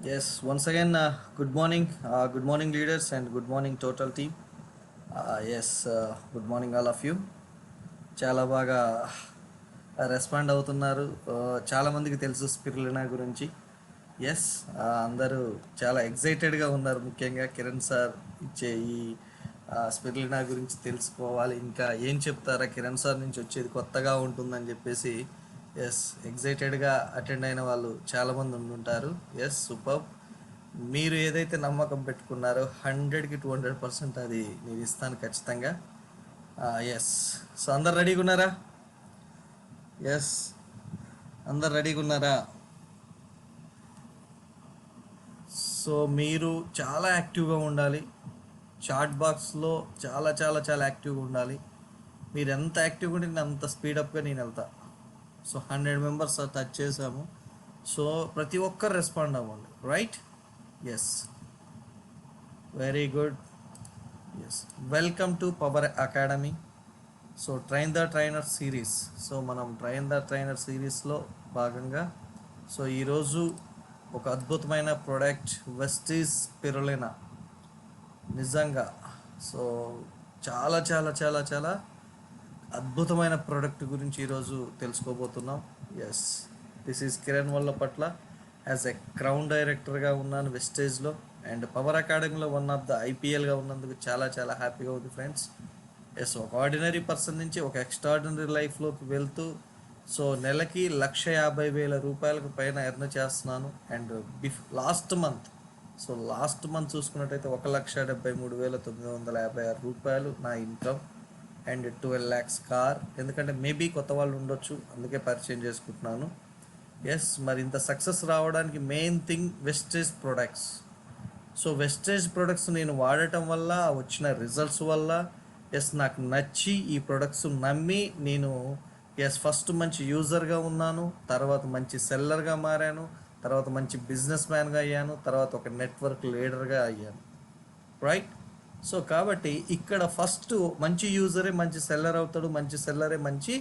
Yes, once again, good morning, leaders, and good morning, total team. Good morning, all of you. చాలా బాగా respond అవుతున్నారు. చాలా మందికి తెలుసు స్పిరులినా గురించి. ఎస్, అందరూ చాలా ఎగ్జైటెడ్గా ఉన్నారు. ముఖ్యంగా కిరణ్ సార్ ఇచ్చే ఈ స్పిరులినా గురించి తెలుసుకోవాలి. ఇంకా ఏం చెప్తారా కిరణ్ సార్ నుంచి వచ్చేది కొత్తగా ఉంటుందని చెప్పేసి ఎస్ ఎగ్జైటెడ్గా అటెండ్ అయిన వాళ్ళు చాలామంది ఉండుంటారు. Yes, super. మీరు ఏదైతే నమ్మకం పెట్టుకున్నారో 100కి 200% అది నేను ఇస్తాను ఖచ్చితంగా. ఎస్. సో అందరు రెడీగా ఉన్నారా? ఎస్, అందరు రెడీగా ఉన్నారా? సో మీరు చాలా యాక్టివ్గా ఉండాలి. చాట్ బాక్స్లో చాలా చాలా చాలా యాక్టివ్గా ఉండాలి. మీరు ఎంత యాక్టివ్గా ఉంటే నేను అంత స్పీడప్గా నేను వెళ్తా. సో 100 మెంబర్స్ టచ్ చేసాము. సో ప్రతి ఒక్కరు రెస్పాండ్ అవ్వండి. Right? Yes, very good. Yes, welcome to Power Academy. So train the trainer series. So మనం ట్రైన్ ద ట్రైనర్ సిరీస్లో భాగంగా సో ఈరోజు ఒక అద్భుతమైన ప్రోడక్ట్ వెస్టీజ్ స్పిరులినా. నిజంగా సో చాలా చాలా చాలా చాలా అద్భుతమైన ప్రోడక్ట్ గురించి ఈరోజు తెలుసుకోబోతున్నాం. Yes, this is Kiran Vallapatla. As a crown డైరెక్టర్గా ఉన్నాను వెస్టేజ్లో, అండ్ పవర్ అకాడమీలో వన్ ఆఫ్ ద ఐపీఎల్గా ఉన్నందుకు చాలా చాలా హ్యాపీగా ఉంది ఫ్రెండ్స్. ఎస్, ఒక ఆర్డినరీ పర్సన్ నుంచి ఒక ఎక్స్ట్రాడినరీ లైఫ్లోకి వెళ్తూ సో నెలకి 1,50,000 రూపాయలకు పైన ఎర్న్ చేస్తున్నాను. అండ్ లాస్ట్ మంత్ చూసుకున్నట్టయితే 1,73,956 రూపాయలు నా ఇన్కమ్, అండ్ 12 lakhs కార్. ఎందుకంటే మేబీ కొత్త వాళ్ళు ఉండొచ్చు, అందుకే పరిచయం చేసుకుంటున్నాను. ఎస్, మరి ఇంత సక్సెస్ రావడానికి main thing Vestige products. So Vestige products నేను వాడటం వల్ల వచ్చిన రిజల్ట్స్ వల్ల ఎస్ నాకు నచ్చి ఈ ప్రొడక్ట్స్ నమ్మి నేను ఫస్ట్ మంచి యూజర్గా ఉన్నాను, తర్వాత మంచి సెల్లర్గా మారాను, తర్వాత మంచి బిజినెస్ మ్యాన్గా అయ్యాను, తర్వాత ఒక నెట్వర్క్ లీడర్గా అయ్యాను. రైట్? సో కాబట్టి ఇక్కడ ఫస్ట్ మంచి యూజరే మంచి సెల్లర్ అవుతాడు, మంచి సెల్లరే మంచి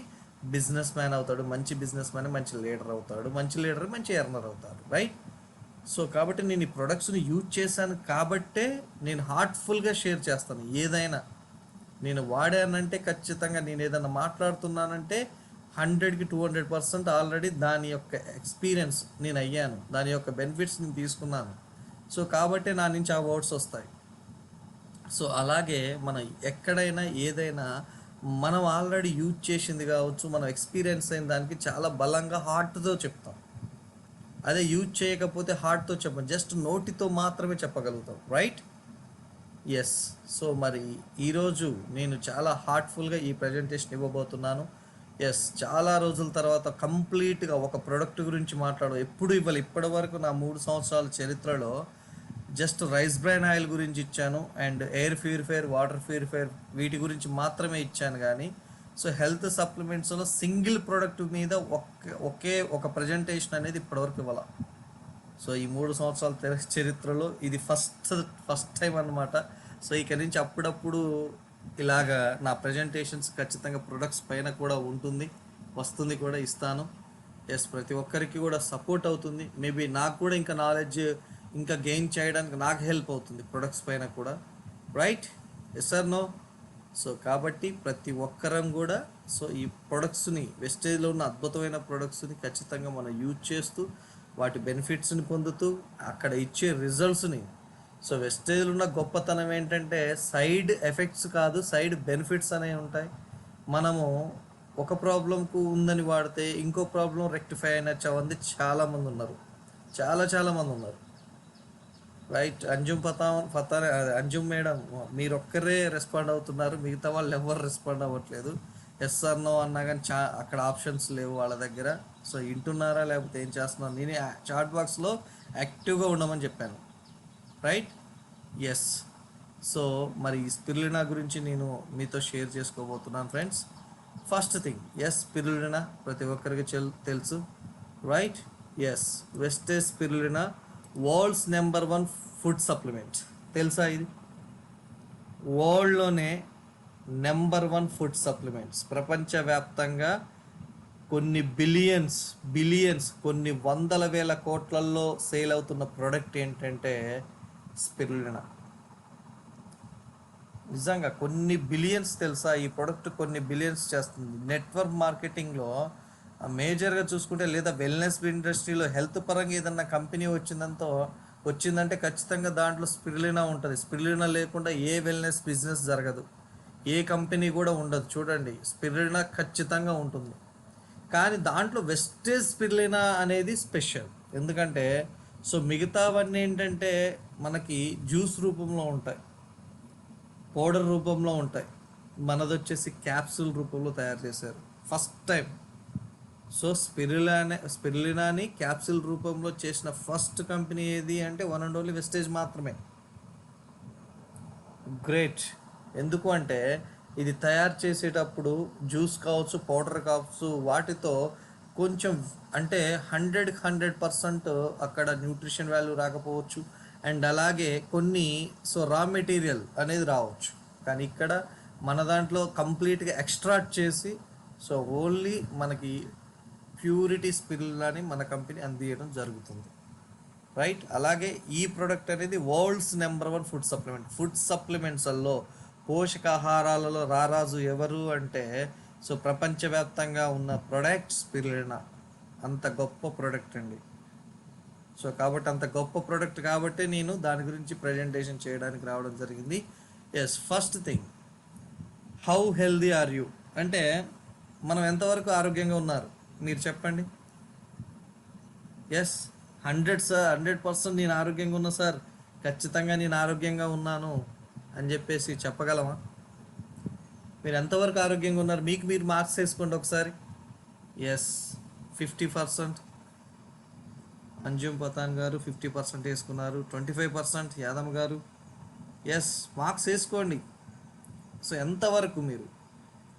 బిజినెస్ మ్యాన్ అవుతాడు, మంచి బిజినెస్ మ్యాన్ మంచి లీడర్ అవుతాడు, మంచి లీడర్ మంచి ఎర్నర్ అవుతాడు. రైట్? సో కాబట్టి నేను ఈ ప్రొడక్ట్స్ని యూజ్ చేశాను కాబట్టే నేను హార్ట్ఫుల్గా షేర్ చేస్తాను. ఏదైనా నేను వాడానంటే ఖచ్చితంగా, నేను ఏదైనా మాట్లాడుతున్నానంటే 100కి 200% ఆల్రెడీ దాని యొక్క ఎక్స్పీరియన్స్ నేను అయ్యాను, దాని యొక్క బెనిఫిట్స్ నేను తీసుకున్నాను. సో కాబట్టే నా నుంచి ఆ వర్డ్స్ వస్తాయి. సో అలాగే మనం ఎక్కడైనా ఏదైనా మనం ఆల్రెడీ యూజ్ చేసింది కావచ్చు, మనం ఎక్స్పీరియన్స్ అయిన దానికి చాలా బలంగా హార్ట్తో చెప్తాం. అదే యూజ్ చేయకపోతే హార్ట్తో చెప్పం, జస్ట్ నోటితో మాత్రమే చెప్పగలుగుతాం. రైట్? ఎస్. సో మరి ఈరోజు నేను చాలా హార్ట్ఫుల్గా ఈ ప్రజెంటేషన్ ఇవ్వబోతున్నాను. ఎస్, చాలా రోజుల తర్వాత కంప్లీట్గా ఒక ప్రోడక్ట్ గురించి ఎప్పుడు ఇప్పటి వరకు నా 3 సంవత్సరాల చరిత్రలో జస్ట్ రైస్ బ్రాన్ ఆయిల్ గురించి ఇచ్చాను, and air purifier, water purifier, వీటి గురించి మాత్రమే ఇచ్చాను. కానీ సో హెల్త్ సప్లిమెంట్స్లో సింగిల్ ప్రోడక్ట్ మీద ఒకే ఒక ప్రజెంటేషన్ అనేది ఇప్పటివరకు ఇవ్వాలి. సో ఈ 3 సంవత్సరాల చరిత్రలో ఇది ఫస్ట్ టైం అన్నమాట. సో ఇక నుంచి అప్పుడప్పుడు ఇలాగా నా ప్రజెంటేషన్స్ ఖచ్చితంగా ప్రొడక్ట్స్ పైన కూడా వస్తుంది కూడా, ఇస్తాను. ఎస్, ప్రతి ఒక్కరికి కూడా సపోర్ట్ అవుతుంది. మేబీ నాకు కూడా ఇంకా నాలెడ్జ్ ఇంకా గెయిన్ చేయడానికి నాకు హెల్ప్ అవుతుంది ప్రొడక్ట్స్ పైన కూడా. Right? Yes sir, no? So కాబట్టి ప్రతి ఒక్కరం కూడా సో ఈ ప్రొడక్ట్స్ని, వెస్టేజ్లో ఉన్న అద్భుతమైన ప్రొడక్ట్స్ని ఖచ్చితంగా మనం యూజ్ చేస్తూ వాటి బెనిఫిట్స్ని పొందుతూ అక్కడ ఇచ్చే రిజల్ట్స్ని. సో వెస్టేజ్లో ఉన్న గొప్పతనం ఏంటంటే సైడ్ ఎఫెక్ట్స్ కాదు, సైడ్ బెనిఫిట్స్ అనేవి ఉంటాయి. మనము ఒక ప్రాబ్లంకు ఉందని వాడితే ఇంకో ప్రాబ్లం రెక్టిఫై అయిన చాలామంది ఉన్నారు, చాలామంది ఉన్నారు. రైట్? అంజుమ్ మేడం, మీరు ఒక్కరే రెస్పాండ్ అవుతున్నారు, మిగతా వాళ్ళు ఎవరు రెస్పాండ్ అవ్వట్లేదు. ఎస్ ఆర్ నో అన్నా కానీ అక్కడ ఆప్షన్స్ లేవు వాళ్ళ దగ్గర. సో వింటున్నారా లేకపోతే ఏం చేస్తున్నారు? నేనే చాట్ బాక్స్లో యాక్టివ్గా ఉండమని చెప్పాను. రైట్? ఎస్. సో మరి ఈ స్పిరులినా గురించి నేను మీతో షేర్ చేసుకోబోతున్నాను friends. First thing, yes, spirulina ప్రతి ఒక్కరికి తెలుసు. Right? Yes, Vestige spirulina world's number 1 food supplement. తెలుసా? ఇది వరల్డ్లోనే నెంబర్ 1 ఫుడ్ సప్లిమెంట్స్. ప్రపంచవ్యాప్తంగా కొన్ని బిలియన్స్ కొన్ని వందల వేల కోట్లల్లో సేల్ అవుతున్న ప్రోడక్ట్ ఏంటంటే స్పిరులినా. నిజంగా కొన్ని బిలియన్స్ తెలుసా, ఈ ప్రోడక్ట్ కొన్ని బిలియన్స్ చేస్తుంది. నెట్వర్క్ మార్కెటింగ్లో మేజర్గా చూసుకుంటే, లేదా వెల్నెస్ ఇండస్ట్రీలో హెల్త్ పరంగా ఏదన్నా కంపెనీ వచ్చిందంటే ఖచ్చితంగా దాంట్లో స్పిరులినా ఉంటుంది. స్పిరులినా లేకుండా ఏ వెల్నెస్ బిజినెస్ జరగదు, ఏ కంపెనీ కూడా ఉండదు. చూడండి, స్పిరులినా ఖచ్చితంగా ఉంటుంది. కానీ దాంట్లో వెస్టేజ్ స్పిరులినా అనేది స్పెషల్. ఎందుకంటే మిగతావన్నీ ఏంటంటే మనకి జ్యూస్ రూపంలో ఉంటాయి, పౌడర్ రూపంలో ఉంటాయి. మనది వచ్చేసి క్యాప్సూల్ రూపంలో తయారు చేశారు ఫస్ట్ టైం. స్పిరులినాని క్యాప్సూల్ రూపంలో చేసిన ఫస్ట్ కంపెనీ ఏది అంటే వన్ అండ్ ఓన్లీ వెస్టేజ్ మాత్రమే. గ్రేట్. ఎందుకు అంటే ఇది తయారు చేసేటప్పుడు జ్యూస్ కావచ్చు, పౌడర్ కావచ్చు, వాటితో కొంచెం అంటే 100% అక్కడ న్యూట్రిషన్ వాల్యూ రాకపోవచ్చు, అండ్ అలాగే కొన్ని రా మెటీరియల్ అనేది రావచ్చు. కానీ ఇక్కడ మన దాంట్లో కంప్లీట్గా ఎక్స్ట్రాక్ట్ చేసి ఓన్లీ మనకి ప్యూరిటీ స్పిరులినాని మన కంపెనీ అందించడం జరుగుతుంది, రైట్. అలాగే ఈ ప్రోడక్ట్ అనేది వరల్డ్స్ నెంబర్ 1 ఫుడ్ సప్లిమెంట్స్లో పోషకాహారాలలో రారాజు ఎవరు అంటే ప్రపంచవ్యాప్తంగా ఉన్న ప్రోడక్ట్ స్పిరులినా. అంత గొప్ప ప్రోడక్ట్ అండి. కాబట్టి అంత గొప్ప ప్రోడక్ట్ కాబట్టి నేను దాని గురించి ప్రజెంటేషన్ చేయడానికి రావడం జరిగింది. Yes, first thing, how healthy are you అంటే మనం ఎంతవరకు ఆరోగ్యంగా ఉన్నారు మీరు చెప్పండి. ఎస్, 100% నేను ఆరోగ్యంగా ఉన్నా సార్, ఖచ్చితంగా నేను ఆరోగ్యంగా ఉన్నాను అని చెప్పేసి చెప్పగలమా? మీరు ఎంతవరకు ఆరోగ్యంగా ఉన్నారు మీకు మీరు మార్క్స్ వేసుకోండి ఒకసారి. ఎస్, 50% అంజుమ్ పతాన్ గారు 50% వేసుకున్నారు. 25% యాదమ్ గారు. ఎస్, మార్క్స్ వేసుకోండి.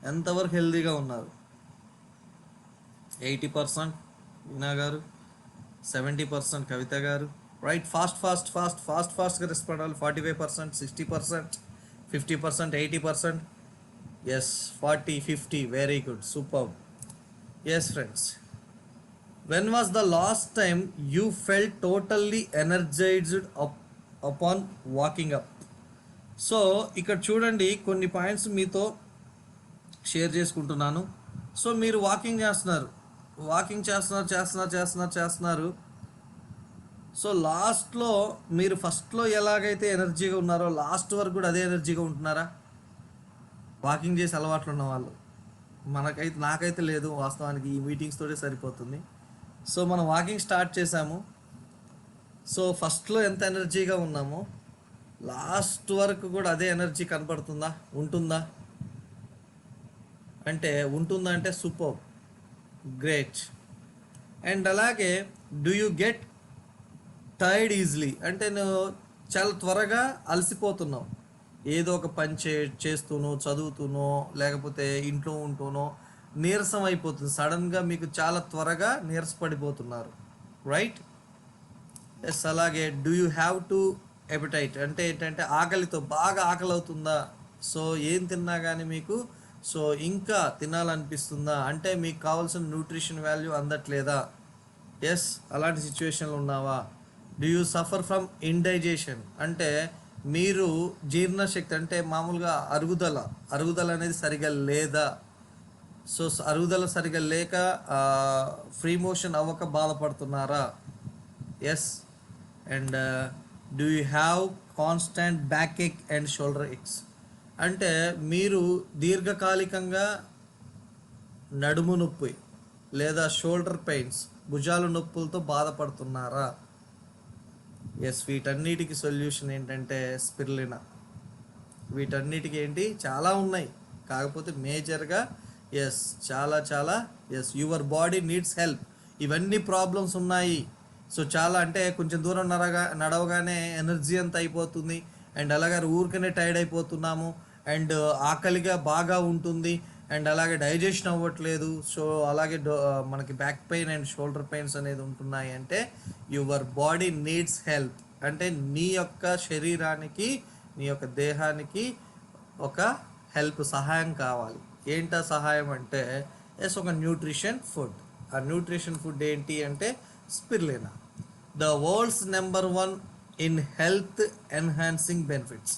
ఎంతవరకు హెల్దీగా ఉన్నారు? 80% వీణా గారు, 70% కవిత గారు. రైట్, ఫాస్ట్గా రెస్పాండ్ అవ్వాలి. 45%, 60%, 50%, 80%. Yes, 40, 50, very good, super. Yes friends, when was the last time you felt totally energized upon walking up? ఇక్కడ చూడండి, కొన్ని పాయింట్స్ మీతో షేర్ చేసుకుంటున్నాను. మీరు వాకింగ్ చేస్తున్నారు. లాస్ట్లో మీరు ఫస్ట్లో ఎలాగైతే ఎనర్జీగా ఉన్నారో లాస్ట్ వరకు కూడా అదే ఎనర్జీగా ఉంటున్నారా? వాకింగ్ చేసి అలవాట్లు ఉన్న వాళ్ళు. నాకైతే లేదు వాస్తవానికి, ఈ మీటింగ్స్ తోటే సరిపోతుంది. మనం వాకింగ్ స్టార్ట్ చేసాము. ఫస్ట్లో ఎంత ఎనర్జీగా ఉన్నామో లాస్ట్ వరకు కూడా అదే ఎనర్జీ ఉంటుందా అంటే సూపర్, గ్రేట్. అండ్ అలాగే do you get tired easily అంటే నువ్వు చాలా త్వరగా అలసిపోతున్నావు. ఏదో ఒక పని చేస్తూనో, చదువుతూనో, లేకపోతే ఇంట్లో ఉంటూనో నీరసం అయిపోతుంది. సడన్గా మీకు చాలా త్వరగా నీరసపడిపోతున్నారు, రైట్. ఎస్, అలాగే do you have to appetite అంటే ఏంటంటే ఆకలితో బాగా ఆకలి అవుతుందా? ఏం తిన్నా కానీ మీకు ఇంకా తినాలనిపిస్తుందా? అంటే మీకు కావాల్సిన న్యూట్రిషన్ వాల్యూ అందట్లేదా? ఎస్, అలాంటి సిచ్యువేషన్లో ఉన్నావా? Do you suffer from indigestion అంటే మీరు జీర్ణశక్తి అంటే మామూలుగా అరుగుదల అనేది సరిగా లేదా? అరుగుదల సరిగా లేక ఫ్రీ మోషన్ అవ్వక బాధపడుతున్నారా? Yes. And do you have constant back ache and shoulder aches అంటే మీరు దీర్ఘకాలికంగా నడుము నొప్పి లేదా షోల్డర్ పెయిన్స్, భుజాల నొప్పులతో బాధపడుతున్నారా? ఎస్, వీటన్నిటికి సొల్యూషన్ ఏంటంటే స్పిరులినా. వీటన్నిటికి చాలా ఉన్నాయి, కాకపోతే మేజర్గా చాలా యువర్ బాడీ నీడ్స్ హెల్ప్. ఇవన్నీ ప్రాబ్లమ్స్ ఉన్నాయి. చాలా అంటే కొంచెం దూరం నడవగానే ఎనర్జీ అంతా అయిపోతుంది, అండ్ అలాగే ఊరికనే టైర్డ్ అయిపోతున్నాము, అండ్ ఆకలిగా బాగా ఉంటుంది, అండ్ అలాగే డైజెషన్ అవ్వట్లేదు. అలాగే మనకి back pain and shoulder pains అనేది ఉంటున్నాయి. అంటే యువర్ బాడీ నీడ్స్ హెల్ప్ అంటే నీ యొక్క శరీరానికి, నీ యొక్క దేహానికి ఒక సహాయం కావాలి. ఏంటా సహాయం అంటే ఎస్ ఒక న్యూట్రిషన్ ఫుడ్. ఆ న్యూట్రిషన్ ఫుడ్ ఏంటి అంటే spirulina, the world's number 1 in health enhancing benefits.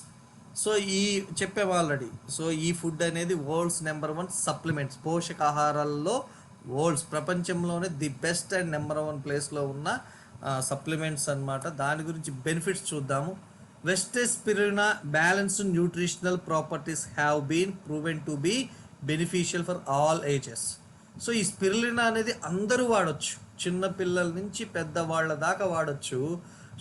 So ఈ చెప్పాము ఆల్రెడీ. సో ఈ ఫుడ్ అనేది వరల్డ్స్ నెంబర్ 1 సప్లిమెంట్స్, పోషకాహారాల్లో ప్రపంచంలోనే ది బెస్ట్ అండ్ నెంబర్ 1 ప్లేస్లో ఉన్న సప్లిమెంట్స్ అన్నమాట. దాని గురించి బెనిఫిట్స్ చూద్దాము. Vestige spirulina balanced nutritional properties have been proven to be beneficial for all ages. So ఈ స్పిరులినా అనేది అందరూ వాడచ్చు, చిన్న పిల్లల నుంచి పెద్దవాళ్ళ దాకా వాడచ్చు.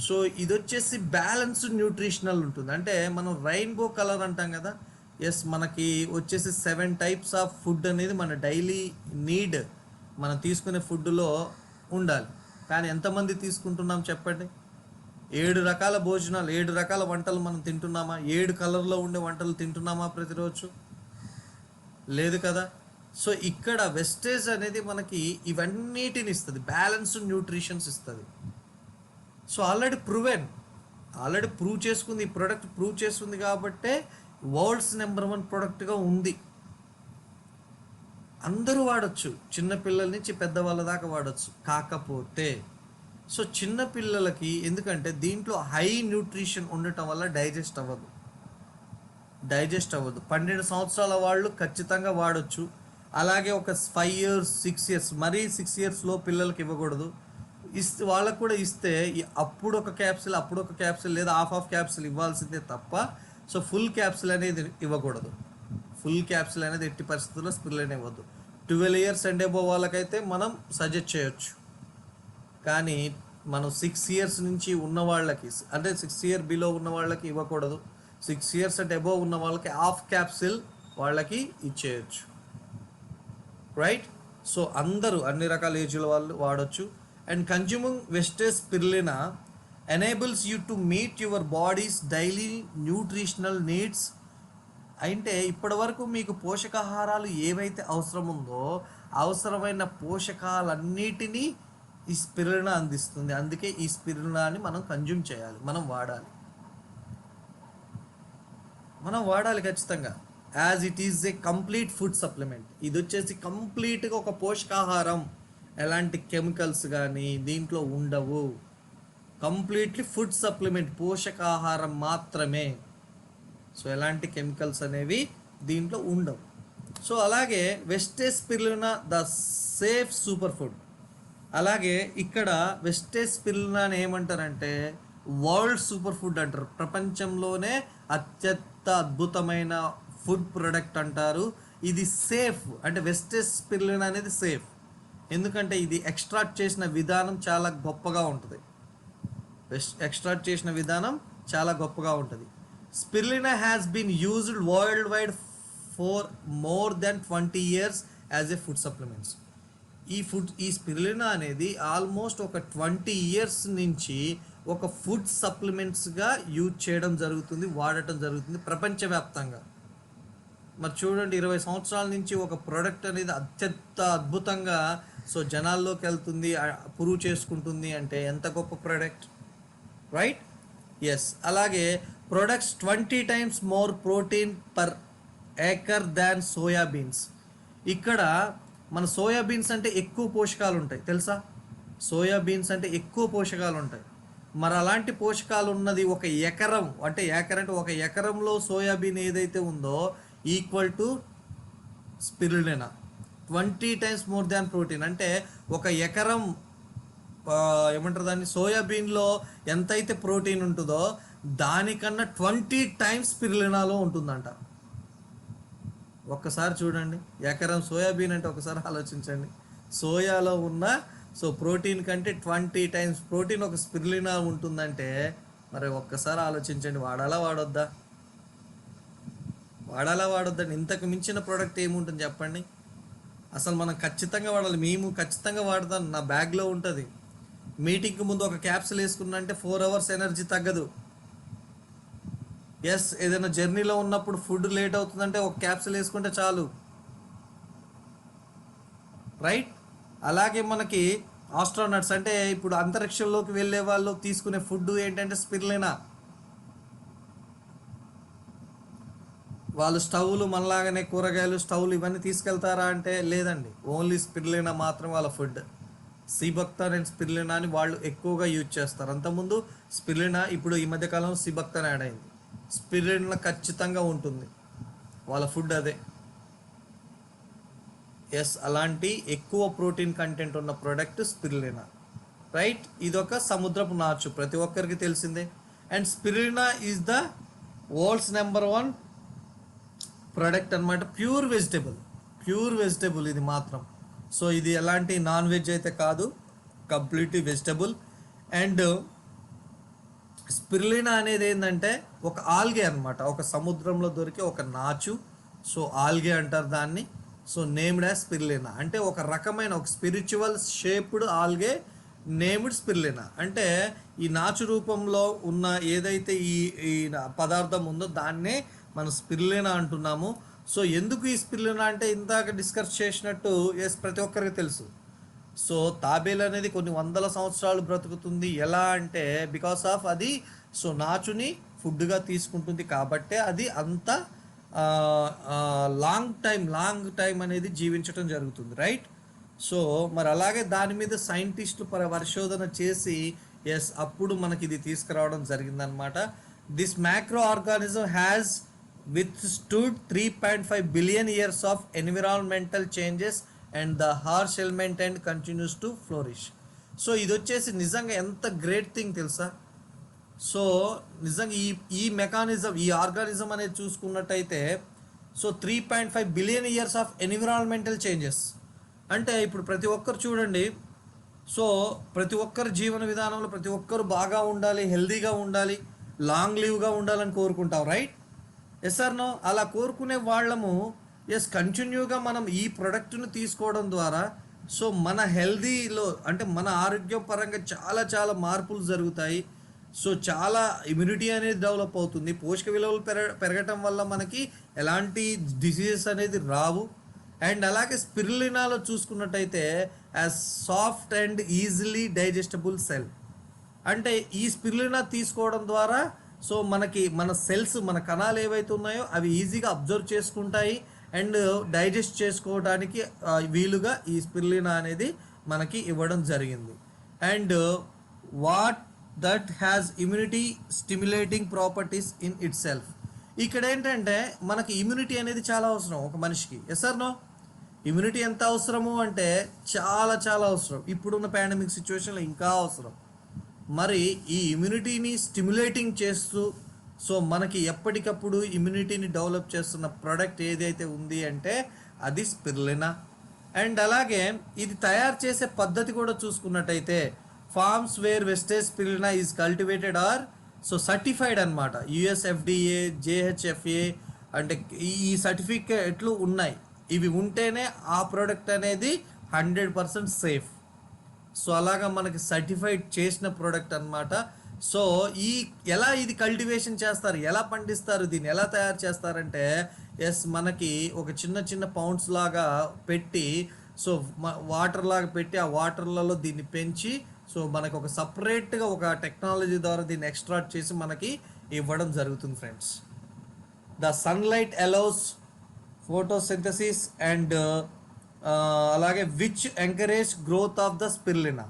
సో ఇది వచ్చేసి బ్యాలెన్స్డ్ న్యూట్రిషనల్ ఉంటుంది. అంటే మనం రెయిన్బో కలర్ అంటాం కదా. ఎస్, మనకి వచ్చేసి 7 టైప్స్ ఆఫ్ ఫుడ్ అనేది మన డైలీ నీడ్, మనం తీసుకునే ఫుడ్లో ఉండాలి. కానీ ఎంతమంది తీసుకుంటున్నాం చెప్పండి? 7 రకాల భోజనాలు, 7 రకాల వంటలు మనం తింటున్నామా? 7 కలర్లో ఉండే వంటలు తింటున్నామా ప్రతిరోజు? లేదు కదా. సో ఇక్కడ వెస్టేజ్ అనేది మనకి ఇవన్నిటిని ఇస్తుంది, బ్యాలెన్స్డ్ న్యూట్రిషన్స్ ఇస్తుంది. సో ఆల్రెడీ ప్రూవ్ చేసుకుంది, ఈ ప్రోడక్ట్ ప్రూవ్ చేస్తుంది కాబట్టే వరల్డ్స్ నెంబర్ 1 ప్రోడక్ట్గా ఉంది. అందరూ వాడచ్చు, చిన్నపిల్లల నుంచి పెద్దవాళ్ళ దాకా వాడచ్చు. కాకపోతే సో చిన్న పిల్లలకి ఎందుకంటే దీంట్లో హై న్యూట్రిషన్ ఉండటం వల్ల డైజెస్ట్ అవ్వదు. 12 సంవత్సరాల వాళ్ళు ఖచ్చితంగా వాడచ్చు. అలాగే ఒక 5 years 6 years, మరీ 6 yearsలో పిల్లలకి ఇవ్వకూడదు. వాళ్ళకు కూడా ఇస్తే అప్పుడు ఒక క్యాప్సిల్ లేదా హాఫ్ క్యాప్సిల్ ఇవ్వాల్సిందే తప్ప సో ఫుల్ క్యాప్సిల్ అనేది ఇవ్వకూడదు. ఫుల్ క్యాప్సిల్ అనేది ఎట్టి పరిస్థితుల్లో స్పిరులినా ఇవ్వద్దు. 12 years అండ్ అబోవ్ వాళ్ళకైతే మనం సజెస్ట్ చేయొచ్చు. కానీ మనం 6 years నుంచి ఉన్న వాళ్ళకి, అంటే 6 year బిలో ఉన్న వాళ్ళకి ఇవ్వకూడదు. 6 years అండ్ అబోవ్ ఉన్న వాళ్ళకి హాఫ్ క్యాప్సిల్ వాళ్ళకి ఇచ్చేయచ్చు. రైట్. సో అందరూ అన్ని రకాల ఏజ్ల వాళ్ళు వాడచ్చు. And consuming Vestige spirulina enables you to meet your body's daily nutritional needs. అంటే ఇప్పటి వరకు మీకు పోషకాహారాలు ఏవైతే అవసరం ఉందో అవసరమైన పోషకాలన్నిటినీ ఈ స్పిరులినా అందిస్తుంది. అందుకే ఈ స్పిరులినాని మనం కన్జ్యూమ్ చేయాలి, మనం వాడాలి ఖచ్చితంగా. As it is a complete food supplement. ఇది వచ్చేసి కంప్లీట్గా ఒక పోషకాహారం, ఎలాంటి కెమికల్స్ కానీ దీంట్లో ఉండవు. కంప్లీట్లీ ఫుడ్ సప్లిమెంట్, పోషకాహారం మాత్రమే. సో ఎలాంటి కెమికల్స్ అనేవి దీంట్లో ఉండవు. సో అలాగే Vestige spirulina the safe super food. అలాగే ఇక్కడ వెస్టేజ్ స్పిరులినాని ఏమంటారంటే వరల్డ్ సూపర్ ఫుడ్ అంటారు. ప్రపంచంలోనే అత్యంత అద్భుతమైన ఫుడ్ ప్రొడక్ట్ అంటారు. ఇది సేఫ్, అంటే వెస్టేజ్ స్పిరులినా అనేది సేఫ్. ఎందుకంటే ఇది ఎక్స్ట్రాక్ట్ చేసిన విధానం చాలా గొప్పగా ఉంటుంది. Spirulina has been used worldwide for more than 20 years as a food supplements. ఈ స్పిరులినా అనేది ఆల్మోస్ట్ ఒక 20 years నుంచి ఒక ఫుడ్ సప్లిమెంట్స్గా యూజ్ చేయడం జరుగుతుంది, వాడటం జరుగుతుంది ప్రపంచవ్యాప్తంగా. మరి చూడండి, 20 సంవత్సరాల నుంచి ఒక ప్రోడక్ట్ అనేది అత్యంత అద్భుతంగా సో జనాల్లోకి వెళ్తుంది, ప్రూవ్ చేసుకుంటుంది అంటే ఎంత గొప్ప ప్రోడక్ట్, రైట్? ఎస్. అలాగే products 20 times more protein per acre than soybeans. ఇక్కడ మన సోయాబీన్స్ అంటే ఎక్కువ పోషకాలు ఉంటాయి తెలుసా? మరి అలాంటి పోషకాలు ఉన్నది ఒక ఎకరం, అంటే ఒక ఎకరంలో సోయాబీన్ ఏదైతే ఉందో equal to spirulina. 20 times more than protein అంటే ఒక ఎకరం ఏమంటారు దాన్ని, సోయాబీన్లో ఎంతైతే ప్రోటీన్ ఉంటుందో దానికన్నా 20 times స్పిరులినాలో ఉంటుందంట. ఒక్కసారి చూడండి, ఎకరం సోయాబీన్ అంటే ఒకసారి ఆలోచించండి. సోయాలో ఉన్న సో ప్రోటీన్ కంటే 20 times ప్రోటీన్ ఒక స్పిరులినా ఉంటుందంటే మరి ఒక్కసారి ఆలోచించండి, వాడాలా వాడొద్దా? ఇంతకు మించిన ప్రోడక్ట్ ఏముంటుంది చెప్పండి? అసలు మనం ఖచ్చితంగా వాడాలి. మేము ఖచ్చితంగా వాడతాను, నా బ్యాగ్లో ఉంటుంది. మీటింగ్కి ముందు ఒక క్యాప్సిల్ వేసుకున్నా అంటే 4 hours ఎనర్జీ తగ్గదు. ఎస్, ఏదైనా జర్నీలో ఉన్నప్పుడు ఫుడ్ లేట్ అవుతుందంటే ఒక క్యాప్సిల్ వేసుకుంటే చాలు, రైట్? అలాగే మనకి ఆస్ట్రోనట్స్ అంటే ఇప్పుడు అంతరిక్షంలోకి వెళ్ళే వాళ్ళు తీసుకునే ఫుడ్ ఏంటంటే స్పిరులినా. వాళ్ళు స్టవ్లు మనలాగానే కూరగాయలు స్టవ్లు ఇవన్నీ తీసుకెళ్తారా అంటే లేదండి. ఓన్లీ స్పిరులినా మాత్రం వాళ్ళ ఫుడ్. సీబక్తాన్ అండ్ స్పిరులినా అని వాళ్ళు ఎక్కువగా యూజ్ చేస్తారు. అంతకుముందు స్పిరులినా, ఇప్పుడు ఈ మధ్య కాలంలో సీబక్తాన్ యాడ్ అయింది. స్పిరులినా ఖచ్చితంగా ఉంటుంది, వాళ్ళ ఫుడ్ అదే. ఎస్, అలాంటి ఎక్కువ ప్రోటీన్ కంటెంట్ ఉన్న ప్రోడక్ట్ స్పిరులినా, రైట్. ఇదొక సముద్రపు నాచు, ప్రతి ఒక్కరికి తెలిసిందే. And spirulina is the world's number 1 product అనమాట. ప్యూర్ వెజిటబుల్ ఇది మాత్రం. సో ఇది ఎలాంటి నాన్ వెజ్ అయితే కాదు, కంప్లీట్లీ వెజిటబుల్. అండ్ స్పిరులినా అనేది ఏంటంటే ఒక ఆల్గే అనమాట, ఒక సముద్రంలో దొరికే ఒక నాచు. సో ఆల్గే అంటారు దాన్ని. సో నేమ్డ్ యాజ్ స్పిరులినా అంటే ఒక రకమైన ఒక spiritual shaped algae named spirulina. అంటే ఈ నాచు రూపంలో ఉన్న ఏదైతే ఈ ఈ పదార్థం ఉందో దాన్నే మనం స్పిరులినా అంటున్నాము. సో ఎందుకు ఈ స్పిరులినా అంటే ఇందాక డిస్కస్ చేసినట్టు ఎస్ ప్రతి ఒక్కరికి తెలుసు. సో తాబేలు అనేది కొన్ని వందల సంవత్సరాలు బ్రతుకుతుంది. ఎలా అంటే బికాస్ ఆఫ్ అది సో నాచుని ఫుడ్గా తీసుకుంటుంది కాబట్టే అది అంత లాంగ్ టైం అనేది జీవించడం జరుగుతుంది, రైట్. సో మరి అలాగే దాని మీద సైంటిస్టులు పరిశోధన చేసి ఎస్ అప్పుడు మనకి ఇది తీసుకురావడం జరిగిందనమాట. This micro organism has withstood 3.5 billion years of environmental changes and the harsh element and continues to flourish. So ఇది వచ్చేసి నిజంగా ఎంత గ్రేట్ థింగ్ తెలుసా. సో నిజంగా ఈ మెకానిజం, ఈ ఆర్గానిజం అనేది చూసుకున్నట్టయితే so 3.5 billion years of environmental changes అంటే ఇప్పుడు ప్రతి ఒక్కరు చూడండి. సో ప్రతి ఒక్కరు జీవన విధానంలో ప్రతి ఒక్కరు బాగా ఉండాలి, హెల్దీగా ఉండాలి, లాంగ్ లివ్గా ఉండాలని కోరుకుంటాం, రైట్. Yes are no. అలా కోరుకునే వాళ్ళము ఎస్ కంటిన్యూగా మనం ఈ ప్రోడక్ట్ను తీసుకోవడం ద్వారా సో మన హెల్దీలో అంటే మన ఆరోగ్యం పరంగా చాలా చాలా మార్పులు జరుగుతాయి. సో చాలా ఇమ్యూనిటీ అనేది డెవలప్ అవుతుంది. పోషక విలువలు పెరగటం వల్ల మనకి ఎలాంటి డిసీజెస్ అనేది రావు. అండ్ అలాగే స్పిరులినాలో చూసుకున్నట్టయితే as soft and easily digestible cell అంటే ఈ స్పిరులినా తీసుకోవడం ద్వారా సో మనకి మన సెల్స్, మన కణాలు ఏవైతే ఉన్నాయో అవి ఈజీగా అబ్జర్వ్ చేసుకుంటాయి అండ్ డైజెస్ట్ చేసుకోవడానికి వీలుగా ఈ స్పిరులినా అనేది మనకి ఇవ్వడం జరిగింది. And what that has immunity stimulating properties in it self. ఇక్కడ ఏంటంటే మనకి ఇమ్యూనిటీ అనేది చాలా అవసరం ఒక మనిషికి. Yes are no. ఇమ్యూనిటీ ఎంత అవసరము అంటే చాలా చాలా అవసరం. ఇప్పుడున్న పాండమిక్ సిచ్యువేషన్లో ఇంకా అవసరం. మరి ఈ ఇమ్యూనిటీని స్టిమ్యులేటింగ్ చేస్తూ సో మనకి ఎప్పటికప్పుడు ఇమ్యూనిటీని డెవలప్ చేస్తున్న ప్రోడక్ట్ ఏదైతే ఉంది అంటే అది స్పిరులినా. అండ్ అలాగే ఇది తయారు చేసే పద్ధతి కూడా చూసుకున్నట్టయితే farms where Vestige spirulina is cultivated are so certified అనమాట. యుఎస్ఎఫ్డిఏ, జేహెచ్ఎఫ్ఏ అంటే ఈ సర్టిఫికేట్లు ఉన్నాయి. ఇవి ఉంటేనే ఆ ప్రోడక్ట్ అనేది 100% సేఫ్. సో అలాగా మనకి సర్టిఫైడ్ చేసిన ప్రోడక్ట్ అనమాట. సో ఎలా ఇది కల్టివేషన్ చేస్తారు, ఎలా పండిస్తారు, దీన్ని ఎలా తయారు చేస్తారంటే ఎస్ మనకి ఒక చిన్న చిన్న పౌండ్స్ లాగా పెట్టి సో వాటర్ లాగా పెట్టి ఆ వాటర్లలో దీన్ని పెంచి సో మనకు ఒక సపరేట్గా ఒక టెక్నాలజీ ద్వారా దీన్ని ఎక్స్ట్రాక్ట్ చేసి మనకి ఇవ్వడం జరుగుతుంది friends. The sunlight allows photosynthesis and అలాగే which encourage growth of the spirulina.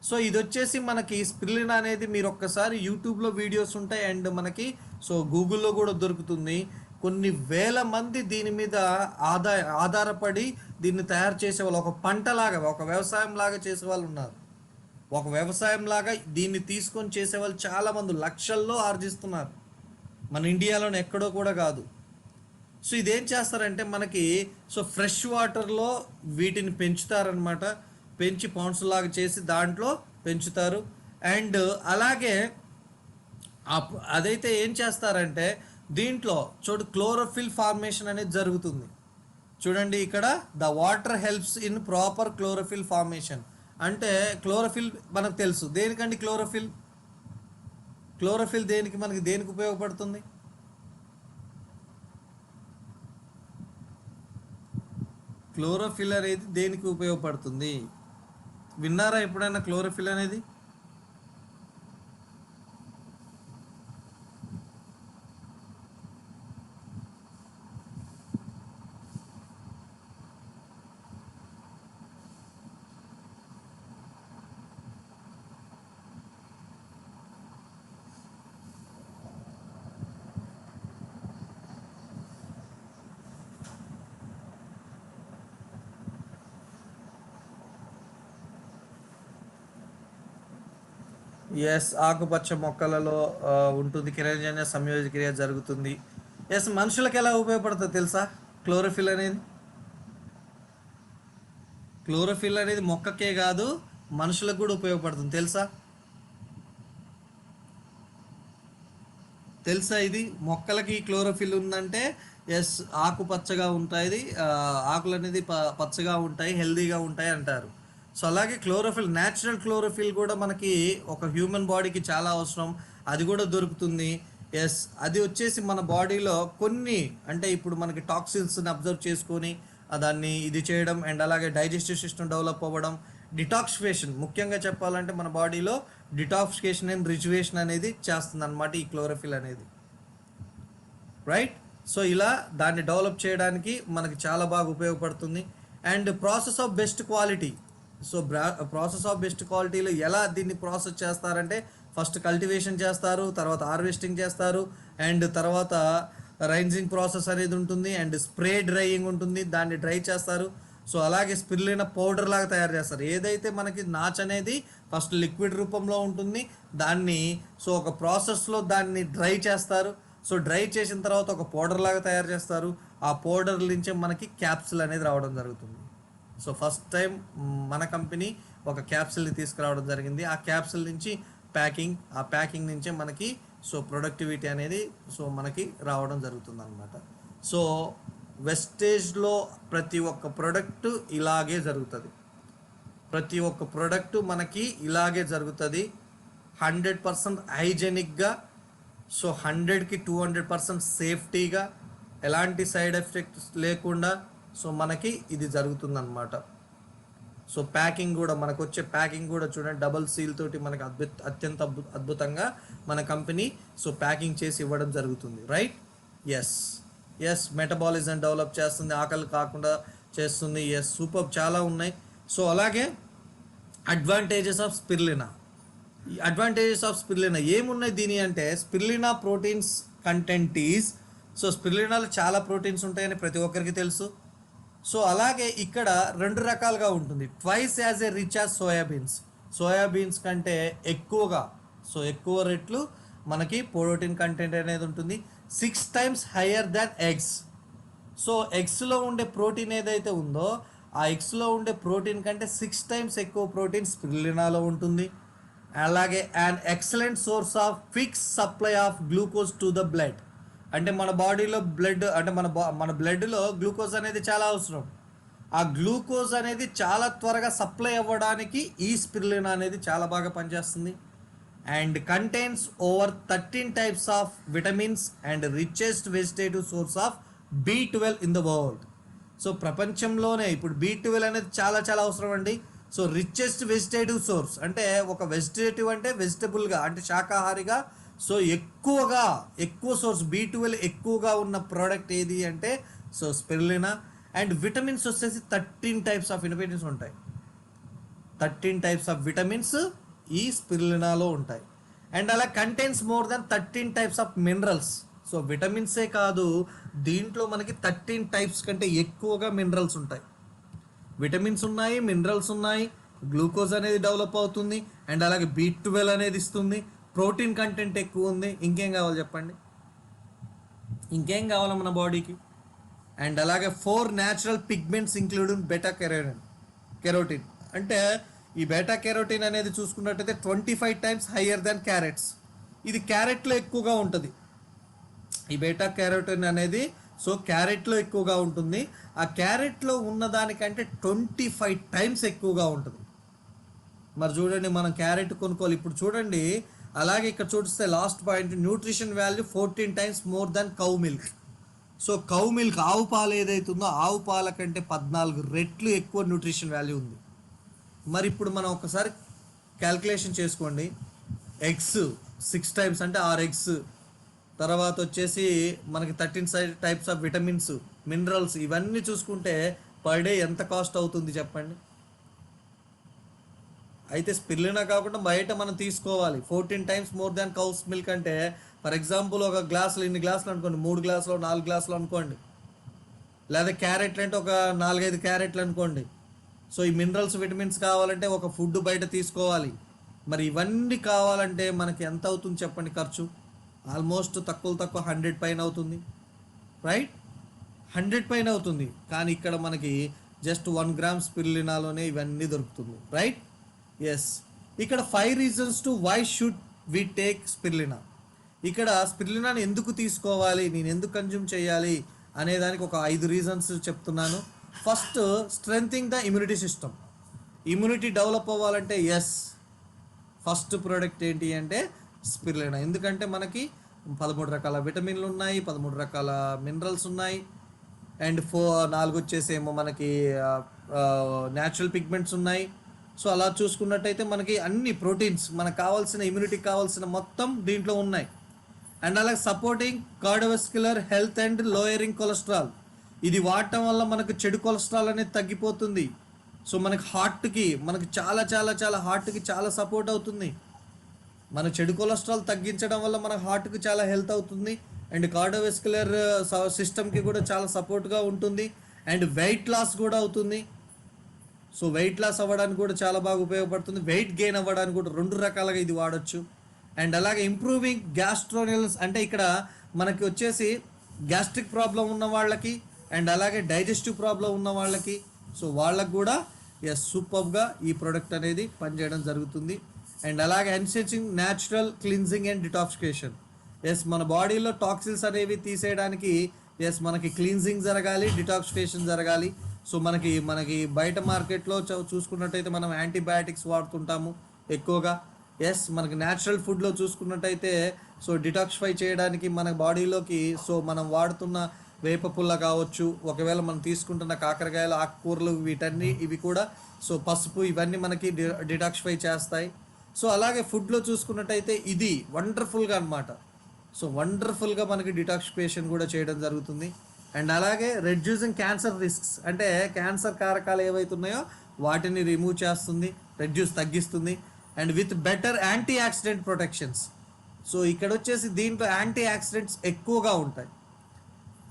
So ఇది వచ్చేసి మనకి స్పిరులినా అనేది మీరు ఒక్కసారి యూట్యూబ్లో వీడియోస్ ఉంటాయి అండ్ మనకి సో గూగుల్లో కూడా దొరుకుతుంది. కొన్ని వేల మంది దీని మీద ఆధారపడి దీన్ని తయారు చేసే వాళ్ళు, ఒక పంటలాగా ఒక వ్యవసాయం లాగా చేసే వాళ్ళు ఉన్నారు. ఒక వ్యవసాయం లాగా దీన్ని తీసుకొని చేసేవాళ్ళు చాలామంది లక్షల్లో ఆర్జిస్తున్నారు. మన ఇండియాలోనే ఎక్కడో కూడా కాదు. సో ఇదేం చేస్తారంటే మనకి సో ఫ్రెష్ వాటర్లో వీటిని పెంచుతారనమాట. పెంచి పౌండ్స్ లాగా చేసి దాంట్లో పెంచుతారు. అండ్ అలాగే అదైతే ఏం చేస్తారంటే దీంట్లో క్లోరోఫిల్ ఫార్మేషన్ అనేది జరుగుతుంది. చూడండి ఇక్కడ the water helps in proper chlorophyll formation. అంటే క్లోరోఫిల్ మనకు తెలుసు దేనికండి. క్లోరోఫిల్ దేనికి ఉపయోగపడుతుంది. క్లోరోఫిల్ అనేది దేనికి ఉపయోగపడుతుంది విన్నారా ఎప్పుడైనా? క్లోరోఫిల్ అనేది ఎస్, ఆకుపచ్చ మొక్కలలో ఉంటుంది, కిరణజన్య సంయోజ క్రియ జరుగుతుంది. ఎస్, మనుషులకు ఎలా ఉపయోగపడుతుంది తెలుసా క్లోరోఫిల్ అనేది? క్లోరోఫిల్ అనేది మొక్కకే కాదు, మనుషులకు కూడా ఉపయోగపడుతుంది తెలుసా? తెలుసా ఇది? మొక్కలకి క్లోరోఫిల్ ఉందంటే ఎస్, ఆకుపచ్చగా ఉంటాయి, ఆకులు అనేది పచ్చగా ఉంటాయి, హెల్దీగా ఉంటాయి అంటారు. సో అలాగే క్లోరోఫిల్, న్యాచురల్ క్లోరోఫిల్ కూడా మనకి ఒక హ్యూమన్ బాడీకి చాలా అవసరం, అది కూడా దొరుకుతుంది. ఎస్, అది వచ్చేసి మన బాడీలో కొన్ని, అంటే ఇప్పుడు మనకి టాక్సిన్స్ని అబ్జర్వ్ చేసుకొని దాన్ని ఇది చేయడం, అండ్ అలాగే డైజెస్టివ్ సిస్టమ్ డెవలప్ అవ్వడం, డిటాక్సిఫికేషన్, ముఖ్యంగా చెప్పాలంటే మన బాడీలో డిటాక్సిఫికేషన్ అండ్ రిజువేషన్ అనేది చేస్తుంది అనమాట ఈ క్లోరోఫిల్ అనేది, రైట్? సో ఇలా దాన్ని డెవలప్ చేయడానికి మనకి చాలా బాగా ఉపయోగపడుతుంది. And process of best quality, so process of best క్వాలిటీలో ఎలా దీన్ని ప్రాసెస్ చేస్తారంటే ఫస్ట్ కల్టివేషన్ చేస్తారు, తర్వాత హార్వెస్టింగ్ చేస్తారు, అండ్ తర్వాత రైన్జింగ్ ప్రాసెస్ అనేది ఉంటుంది, అండ్ స్ప్రే డ్రైయింగ్ ఉంటుంది, దాన్ని డ్రై చేస్తారు. సో అలాగే స్పిరులినా పౌడర్ లాగా తయారు చేస్తారు. ఏదైతే మనకి నాచ్ అనేది ఫస్ట్ లిక్విడ్ రూపంలో ఉంటుంది, దాన్ని సో ఒక ప్రాసెస్లో దాన్ని డ్రై చేస్తారు. సో డ్రై చేసిన తర్వాత ఒక పౌడర్ లాగా తయారు చేస్తారు. ఆ పౌడర్ నుంచే మనకి క్యాప్సిల్ అనేది రావడం జరుగుతుంది. సో ఫస్ట్ టైం మన కంపెనీ ఒక క్యాప్సిల్ని తీసుకురావడం జరిగింది. ఆ క్యాప్సిల్ నుంచి ప్యాకింగ్, ఆ ప్యాకింగ్ నుంచే మనకి సో ప్రొడక్టివిటీ అనేది సో మనకి రావడం జరుగుతుంది అనమాట. సో వెస్టేజ్లో ప్రతి ఒక్క ప్రోడక్ట్ ఇలాగే జరుగుతుంది, ప్రతి ఒక్క ప్రోడక్ట్ మనకి ఇలాగే జరుగుతుంది. 100% హైజెనిక్గా, సో 100కి 200% సేఫ్టీగా, ఎలాంటి సైడ్ ఎఫెక్ట్స్ లేకుండా సో మనకి ఇది జరుగుతుందన్నమాట. సో ప్యాకింగ్ కూడా, మనకు వచ్చే ప్యాకింగ్ కూడా చూడండి, డబల్ సీల్ తోటి మనకి అత్యంత అద్భుతంగా మన కంపెనీ సో ప్యాకింగ్ చేసి ఇవ్వడం జరుగుతుంది, right? Yes yes, metabolism develop చేస్తుంది, ఆకలి కాకుండా చేస్తుంది. ఎస్, సూపర్, చాలా ఉన్నాయి. సో అలాగే అడ్వాంటేజెస్ ఆఫ్ స్పిరులినా. ఈ అడ్వాంటేజెస్ ఆఫ్ స్పిరులినా ఏమున్నాయి దీని అంటే, spirulina proteins content is, so స్పిరులినాలో చాలా ప్రోటీన్స్ ఉంటాయని ప్రతి ఒక్కరికి తెలుసు. సో అలాగే ఇక్కడ 2 రకాలుగా ఉంటుంది. Twice as a rich as soybeans, soybeans కంటే ఎక్కువగా, సో ఎక్కువ రెట్లు మనకి ప్రోటీన్ కంటెంట్ అనేది ఉంటుంది. 6 times higher than eggs. So ఎగ్స్లో ఉండే ప్రోటీన్ ఏదైతే ఉందో ఆ ఎగ్స్లో ఉండే ప్రోటీన్ కంటే 6 times ఎక్కువ ప్రోటీన్ స్పిరులినాలో ఉంటుంది. అలాగే and excellent source of fix supply of glucose to the blood. అంటే మన బాడీలో బ్లడ్, అంటే మన బ్లడ్లో గ్లూకోజ్ అనేది చాలా అవసరం. ఆ గ్లూకోజ్ అనేది చాలా త్వరగా సప్లై అవ్వడానికి ఈ స్పిరులినా అనేది చాలా బాగా పనిచేస్తుంది. And contains over 13 types of vitamins and richest vegetative source of B12 in the world. So ప్రపంచంలోనే ఇప్పుడు B12 అనేది చాలా చాలా అవసరం అండి. సో రిచెస్ట్ వెజిటేటివ్ సోర్స్ అంటే ఒక వెజిటేటివ్ అంటే వెజిటబుల్గా, అంటే శాకాహారిగా, సో ఎక్కువ సోర్స్ B12 ఎక్కువగా ఉన్న ప్రోడక్ట్ ఏది అంటే సో స్పిరులినా. అండ్ విటమిన్స్ వచ్చేసి 13 types ఆఫ్ విటమిన్స్ ఉంటాయి, 13 types ఆఫ్ విటమిన్స్ ఈ స్పిరులినాలో ఉంటాయి. అండ్ అలా contains more than 13 types of minerals. So విటమిన్సే కాదు, దీంట్లో మనకి 13 types కంటే ఎక్కువగా మినరల్స్ ఉంటాయి. విటమిన్స్ ఉన్నాయి, మినరల్స్ ఉన్నాయి, గ్లూకోజ్ అనేది డెవలప్ అవుతుంది, అండ్ అలాగే B12 అనేది ఇస్తుంది, ప్రోటీన్ కంటెంట్ ఎక్కువ ఉంది. ఇంకేం కావాలి చెప్పండి, ఇంకేం కావాలి మన బాడీకి? అండ్ అలాగే 4 natural pigments including beta carotene. అంటే ఈ బెటా కెరోటిన్ అనేది చూసుకున్నట్టయితే 25 times హయ్యర్ దాన్ క్యారెట్స్. ఇది క్యారెట్లో ఎక్కువగా ఉంటుంది. ఈ బెటా కెరోటిన్ అనేది సో క్యారెట్లో ఎక్కువగా ఉంటుంది. ఆ క్యారెట్లో ఉన్నదానికంటే 25 times ఎక్కువగా ఉంటుంది. మరి చూడండి, మనం క్యారెట్ కొనుక్కోవాలి ఇప్పుడు చూడండి. అలాగే ఇక్కడ చూస్తే last point, nutrition value 14 times more than cow milk. So cow milk, ఆవు పాలు ఏదైతుందో ఆవు పాల కంటే 14 రెట్లు ఎక్కువ న్యూట్రిషన్ వాల్యూ ఉంది. మరి ఇప్పుడు మనం ఒకసారి క్యాల్కులేషన్ చేసుకోండి. ఎగ్స్ 6 times అంటే 6 eggs, తర్వాత వచ్చేసి మనకి 13 types ఆఫ్ విటమిన్స్, మినరల్స్, ఇవన్నీ చూసుకుంటే పర్ డే ఎంత కాస్ట్ అవుతుంది చెప్పండి? అయితే స్పిరులినా కాకుండా బయట మనం తీసుకోవాలి. 14 times more than cows milk అంటే ఫర్ ఎగ్జాంపుల్ ఒక గ్లాసులు, ఇన్ని గ్లాసులు అనుకోండి, 3 గ్లాసులు 4 గ్లాసులు అనుకోండి, లేదా క్యారెట్లు అంటే ఒక 4-5 క్యారెట్లు అనుకోండి. సో ఈ మినరల్స్, విటమిన్స్ కావాలంటే ఒక ఫుడ్ బయట తీసుకోవాలి. మరి ఇవన్నీ కావాలంటే మనకి ఎంత అవుతుంది చెప్పండి ఖర్చు? ఆల్మోస్ట్ తక్కువ 100 పైన అవుతుంది, రైట్? 100 పైన అవుతుంది. కానీ ఇక్కడ మనకి జస్ట్ 1 గ్రామ్ స్పిరులినాలోనే ఇవన్నీ దొరుకుతుంది, రైట్? ఎస్. ఇక్కడ 5 reasons to why should we take spirulina. ఇక్కడ స్పిరులినాని ఎందుకు తీసుకోవాలి, నేను ఎందుకు కన్జ్యూమ్ చేయాలి అనే దానికి ఒక 5 రీజన్స్ చెప్తున్నాను. First, strengthening the immunity system. Immunity develop అవ్వాలంటే ఎస్, ఫస్ట్ ప్రోడక్ట్ ఏంటి అంటే స్పిరులినా. ఎందుకంటే మనకి 13 రకాల విటమిన్లు ఉన్నాయి, 13 రకాల మినరల్స్ ఉన్నాయి, అండ్ 4 వచ్చేసేమో మనకి న్యాచురల్ పిగ్మెంట్స్ ఉన్నాయి. సో అలా చూసుకున్నట్టయితే మనకి అన్ని ప్రోటీన్స్, మనకు కావాల్సిన ఇమ్యూనిటీకి కావాల్సిన మొత్తం దీంట్లో ఉన్నాయి. అండ్ అలాగే supporting cardiovascular health and lowering cholesterol. ఇది వాడటం వల్ల మనకు చెడు కొలెస్ట్రాల్ అనేది తగ్గిపోతుంది. సో మనకి హార్ట్కి, మనకి చాలా హార్ట్కి చాలా సపోర్ట్ అవుతుంది. మన చెడు కొలెస్ట్రాల్ తగ్గించడం వల్ల మన హార్ట్కి చాలా హెల్త్ అవుతుంది, అండ్ కార్డియోవాస్క్యులర్ సిస్టమ్కి కూడా చాలా సపోర్ట్గా ఉంటుంది, అండ్ వెయిట్ లాస్ కూడా అవుతుంది. సో వెయిట్ లాస్ అవ్వడానికి కూడా చాలా బాగా ఉపయోగపడుతుంది. వెయిట్ గెయిన్ అవ్వడానికి కూడా 2 రకాలుగా ఇది వాడచ్చు. అండ్ అలాగే ఇంప్రూవింగ్ గ్యాస్ట్రోనిల్స్, అంటే ఇక్కడ మనకి వచ్చేసి గ్యాస్ట్రిక్ ప్రాబ్లం ఉన్న వాళ్ళకి అండ్ అలాగే డైజెస్టివ్ ప్రాబ్లం ఉన్న వాళ్ళకి, సో వాళ్ళకు కూడా సూపర్గా ఈ ప్రోడక్ట్ అనేది పనిచేయడం జరుగుతుంది. అండ్ అలాగే enhancing natural cleansing and detoxification. మన బాడీలో టాక్సిన్స్ అనేవి తీసేయడానికి మనకి క్లీన్జింగ్ జరగాలి, డిటాక్సిఫికేషన్ జరగాలి. సో మనకి బయట మార్కెట్లో చూసుకున్నట్టయితే మనం యాంటీబయాటిక్స్ వాడుతుంటాము ఎక్కువగా. మనకి న్యాచురల్ ఫుడ్లో చూసుకున్నట్టయితే సో డిటాక్సిఫై చేయడానికి మన బాడీలోకి సో మనం వాడుతున్న వేప పుల్ల కావచ్చు, ఒకవేళ మనం తీసుకుంటున్న కాకరకాయలు, ఆకుకూరలు, ఇవి కూడా సో పసుపు, ఇవన్నీ మనకి డిటాక్సిఫై చేస్తాయి. సో అలాగే ఫుడ్లో చూసుకున్నట్టయితే ఇది వండర్ఫుల్గా అనమాట. సో వండర్ఫుల్గా మనకి డిటాక్సిఫికేషన్ కూడా చేయడం జరుగుతుంది. అండ్ అలాగే రెడ్యూసింగ్ క్యాన్సర్ రిస్క్స్, అంటే క్యాన్సర్ కారకాలు ఏవైతే ఉన్నాయో వాటిని రిమూవ్ చేస్తుంది, తగ్గిస్తుంది. And with better anti accident protections. So ఇక్కడ వచ్చేసి దీంట్లో యాంటీ యాక్సిడెంట్స్ ఎక్కువగా ఉంటాయి,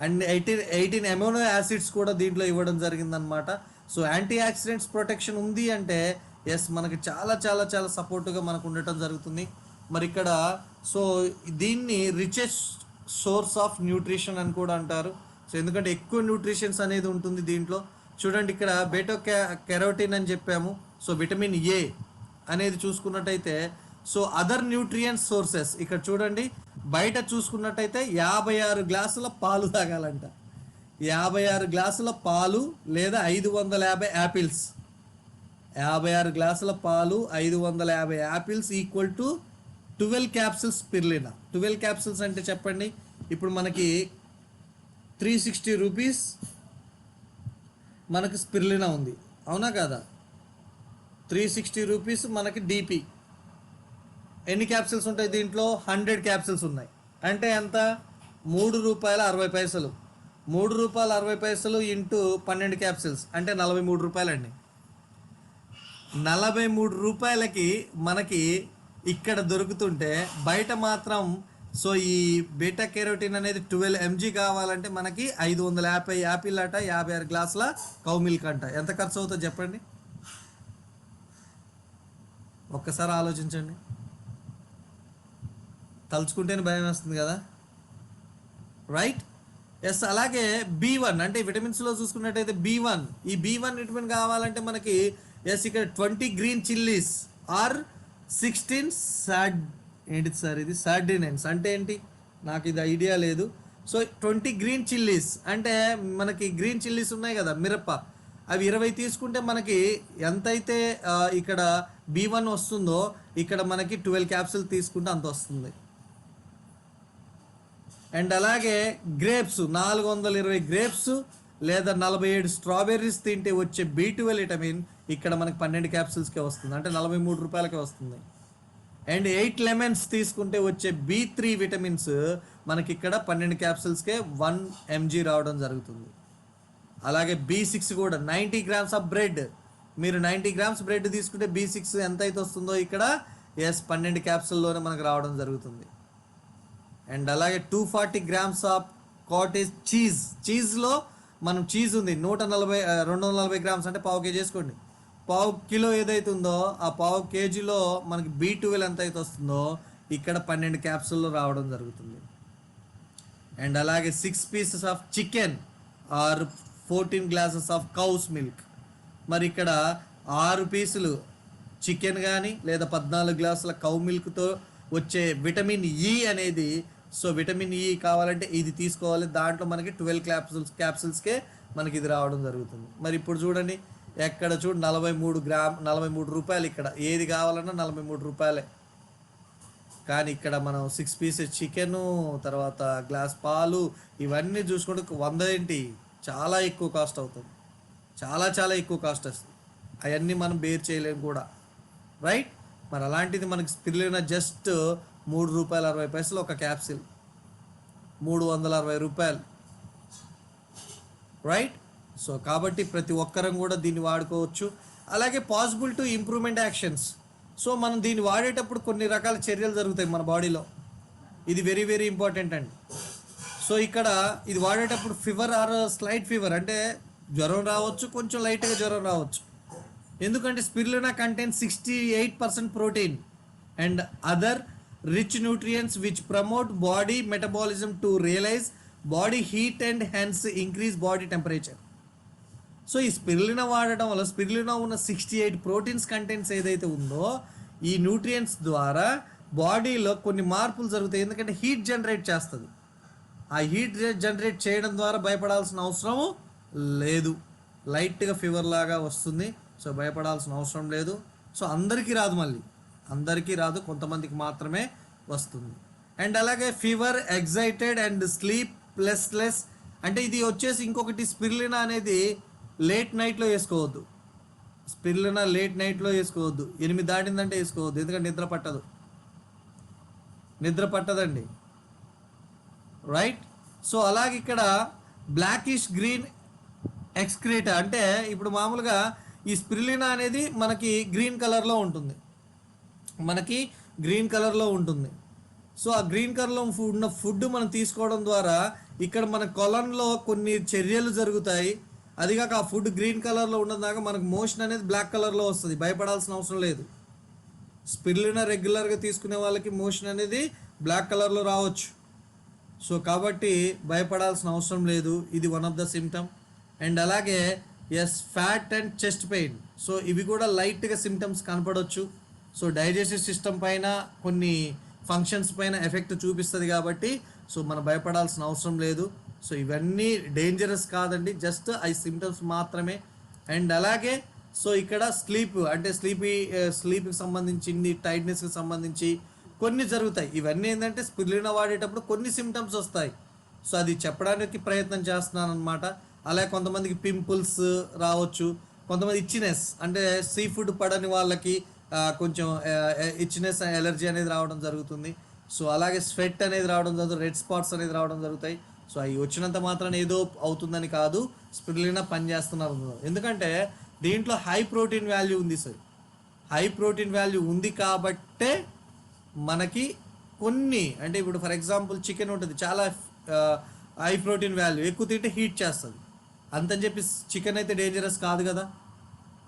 అండ్ 18 అమైనో యాసిడ్స్ కూడా దీంట్లో ఇవ్వడం జరిగిందనమాట. సో యాంటీ యాక్సిడెంట్స్ ప్రొటెక్షన్ ఉంది అంటే మనకి చాలా సపోర్ట్గా మనకు ఉండటం జరుగుతుంది. మరి ఇక్కడ సో దీన్ని రిచెస్ట్ సోర్స్ ఆఫ్ న్యూట్రిషన్ అని కూడా అంటారు. సో ఎందుకంటే ఎక్కువ న్యూట్రిషన్స్ అనేది ఉంటుంది దీంట్లో. చూడండి, ఇక్కడ బీటా కెరోటిన్ అని చెప్పాము. సో విటమిన్ ఏ అనేది చూసుకున్నట్టయితే సో అదర్ న్యూట్రియంట్ సోర్సెస్, ఇక్కడ చూడండి బయట చూసుకున్నట్టయితే 56 గ్లాసుల పాలు తాగాలంట. 56 గ్లాసుల పాలు లేదా 550 యాపిల్స్. 56 గ్లాసుల పాలు, 550 apples equal to 12 capsules spirulina. 12 capsules అంటే చెప్పండి, ఇప్పుడు మనకి 360 రూపీస్ మనకి స్పిరులినా ఉంది, అవునా కదా? 360 రూపీస్ మనకి డిపి. ఎన్ని క్యాప్సిల్స్ ఉంటాయి దీంట్లో? 100 క్యాప్సిల్స్ ఉన్నాయి. అంటే ఎంత? ₹3.60. ₹3.60 ఇంటూ 12 క్యాప్సిల్స్ అంటే ₹43 అండి. ₹43కి మనకి ఇక్కడ దొరుకుతుంటే బయట మాత్రం సో ఈ బీటా కెరోటిన్ అనేది 12 mg కావాలంటే మనకి 550 యాపిల్ అట, 56 గ్లాసుల కౌ మిల్క్ అంట. ఎంత ఖర్చు అవుతుందో చెప్పండి, ఒక్కసారి ఆలోచించండి. తలుచుకుంటేనే భయం వేస్తుంది కదా, రైట్? అలాగే B1 అంటే విటమిన్స్లో చూసుకున్నట్టయితే B1, ఈ B1 విటమిన్ కావాలంటే మనకి ఇక్కడ 20 గ్రీన్ చిల్లీస్ ఆర్ 16 ఏంటిది సార్ ఇది? సార్డినైన్స్ అంటే ఏంటి? నాకు ఇది ఐడియా లేదు. సో 20 గ్రీన్ చిల్లీస్ అంటే మనకి గ్రీన్ చిల్లీస్ ఉన్నాయి కదా మిరప, అవి 20 తీసుకుంటే మనకి ఎంతైతే ఇక్కడ B1 వస్తుందో ఇక్కడ మనకి 12 క్యాప్సిల్ తీసుకుంటే అంత వస్తుంది. అండ్ అలాగే గ్రేప్స్, 420 గ్రేప్స్ లేదా 47 స్ట్రాబెర్రీస్ తింటే వచ్చే B12 విటమిన్ ఇక్కడ మనకి 12 క్యాప్సిల్స్కే వస్తుంది, అంటే ₹43కే వస్తుంది. అండ్ 8 లెమన్స్ తీసుకుంటే వచ్చే B3 విటమిన్స్ మనకి ఇక్కడ 12 క్యాప్సిల్స్కే 1 mg రావడం జరుగుతుంది. అలాగే B6 కూడా 90 గ్రామ్స్ ఆఫ్ బ్రెడ్, మీరు 90 గ్రామ్స్ బ్రెడ్ తీసుకుంటే B6 ఎంత అయితే వస్తుందో ఇక్కడ 12 క్యాప్సిల్లోనే మనకు రావడం జరుగుతుంది. అండ్ అలాగే 240 గ్రామ్స్ ఆఫ్ కాటేజ్ చీజ్లో మనం చీజ్ ఉంది 240 గ్రామ్స్ అంటే ½ కేజీ వేసుకోండి. పావు కిలో ఏదైతే ఉందో ఆ పావు కేజీలో మనకి B12 ఎంత అయితే వస్తుందో ఇక్కడ 12 క్యాప్సూల్లో రావడం జరుగుతుంది. అండ్ అలాగే 6 pieces of chicken or 14 glasses of cows milk. మరి ఇక్కడ 6 పీసులు చికెన్ కానీ లేదా 14 గ్లాసుల కౌ మిల్క్తో వచ్చే విటమిన్ ఈ అనేది, సో విటమిన్ ఈ కావాలంటే ఇది తీసుకోవాలి. దాంట్లో మనకి 12 క్యాప్సూల్స్కే మనకి ఇది రావడం జరుగుతుంది. మరి ఇప్పుడు చూడండి, ఎక్కడ చూడు 43 రూపాయలు. ఇక్కడ ఏది కావాలన్నా 43 రూపాయలే. కానీ ఇక్కడ మనం 6 పీసెస్ చికెను, తర్వాత గ్లాస్ పాలు, ఇవన్నీ చూసుకుంటే 100 ఏంటి, చాలా ఎక్కువ కాస్ట్ అవుతుంది. చాలా చాలా ఎక్కువ కాస్ట్ వస్తుంది. అవన్నీ మనం బేర్ చేయలేము కూడా, రైట్. మరి అలాంటిది మనకి స్పిరులినా జస్ట్ ₹3.60 ఒక క్యాప్సిల్, 360 రూపాయలు, రైట్. సో కాబట్టి ప్రతి ఒక్కరం కూడా దీన్ని వాడుకోవచ్చు. అలాగే possible to improvement actions. So మనం దీన్ని వాడేటప్పుడు కొన్ని రకాల చర్యలు జరుగుతాయి మన బాడీలో. ఇది వెరీ వెరీ ఇంపార్టెంట్ అండి. సో ఇక్కడ ఇది వాడేటప్పుడు ఫీవర్ ఆర్ స్లైట్ ఫీవర్, అంటే జ్వరం రావచ్చు, కొంచెం లైట్గా జ్వరం రావచ్చు. ఎందుకంటే spirulina contains 68% protein and other rich nutrients which promote body metabolism to realise body heat and hence increase body temperature. So ఈ స్పిరులినా వాడటం వల్ల స్పిరులినా ఉన్న 68 ప్రోటీన్స్ కంటెంట్స్ ఏదైతే ఉందో ఈ న్యూట్రియంట్స్ ద్వారా బాడీలో కొన్ని మార్పులు జరుగుతాయి. ఎందుకంటే హీట్ జనరేట్ చేస్తుంది. ఆ హీట్ జనరేట్ చేయడం ద్వారా భయపడాల్సిన అవసరం లేదు. లైట్గా ఫీవర్ లాగా వస్తుంది, సో భయపడాల్సిన అవసరం లేదు. సో అందరికీ రాదు, మళ్ళీ అందరికీ రాదు, కొంతమందికి మాత్రమే వస్తుంది. అండ్ అలాగే fever, excited and sleep less. అంటే ఇది వచ్చేసి ఇంకొకటి, స్పిరులినా అనేది లేట్ నైట్లో వేసుకోవద్దు. స్పిరులినా లేట్ నైట్లో వేసుకోవద్దు. 8 దాటిందంటే వేసుకోవద్దు, ఎందుకంటే నిద్ర పట్టదండి, రైట్. సో అలాగే ఇక్కడ బ్లాకిష్ గ్రీన్ ఎక్స్క్రీటా, అంటే ఇప్పుడు మామూలుగా ఈ స్పిరులినా అనేది మనకి గ్రీన్ కలర్లో ఉంటుంది. సో ఆ గ్రీన్ కలర్లో ఉన్న ఫుడ్ మనం తీసుకోవడం ద్వారా ఇక్కడ మన కొలన్లో కొన్ని చర్యలు జరుగుతాయి. అదిగాక ఆ ఫుడ్ గ్రీన్ కలర్లో ఉన్నదాకా మనకు మోషన్ అనేది బ్లాక్ కలర్లో వస్తుంది. భయపడాల్సిన అవసరం లేదు. స్పిరులినా రెగ్యులర్గా తీసుకునే వాళ్ళకి మోషన్ అనేది బ్లాక్ కలర్లో రావచ్చు. సో కాబట్టి భయపడాల్సిన అవసరం లేదు. ఇది one of the symptom. And అలాగే fat and chest pain. So ఇవి కూడా లైట్గా సిమ్టమ్స్ కనపడవచ్చు. సో డైజెస్టివ్ సిస్టమ్ పైన, కొన్ని ఫంక్షన్స్ పైన ఎఫెక్ట్ చూపిస్తుంది కాబట్టి సో మనం భయపడాల్సిన అవసరం లేదు. సో ఇవన్నీ డేంజరస్ కాదండి, జస్ట్ అవి సిమ్టమ్స్ మాత్రమే. అండ్ అలాగే సో ఇక్కడ స్లీప్కి సంబంధించింది, టైట్నెస్కి సంబంధించి కొన్ని జరుగుతాయి. ఇవన్నీ ఏంటంటే స్పిరులినా వాడేటప్పుడు కొన్ని సిమ్టమ్స్ వస్తాయి. సో అది చెప్పడానికి ప్రయత్నం చేస్తున్నాను అనమాట. అలాగే కొంతమందికి పింపుల్స్ రావచ్చు, కొంతమంది ఇచ్చినెస్, అంటే సీ ఫుడ్ పడని వాళ్ళకి కొంచెం ఇచ్చినెస్, ఎలర్జీ అనేది రావడం జరుగుతుంది. సో అలాగే స్వెట్ అనేది రావడం జరుగుతుంది, రెడ్ స్పాట్స్ అనేది రావడం జరుగుతాయి. సో అవి వచ్చినంత మాత్రాన ఏదో అవుతుందని కాదు, స్పిరులినా పనిచేస్తున్నారు. ఎందుకంటే దీంట్లో హై ప్రోటీన్ వాల్యూ ఉంది. సార్ హై ప్రోటీన్ వాల్యూ ఉంది కాబట్టే మనకి కొన్ని, అంటే ఇప్పుడు ఫర్ ఎగ్జాంపుల్ చికెన్ ఉంటుంది, చాలా హై ప్రోటీన్ వాల్యూ, ఎక్కువ తింటే హీట్ చేస్తుంది. అంతని చెప్పి చికెన్ అయితే డేంజరస్ కాదు కదా,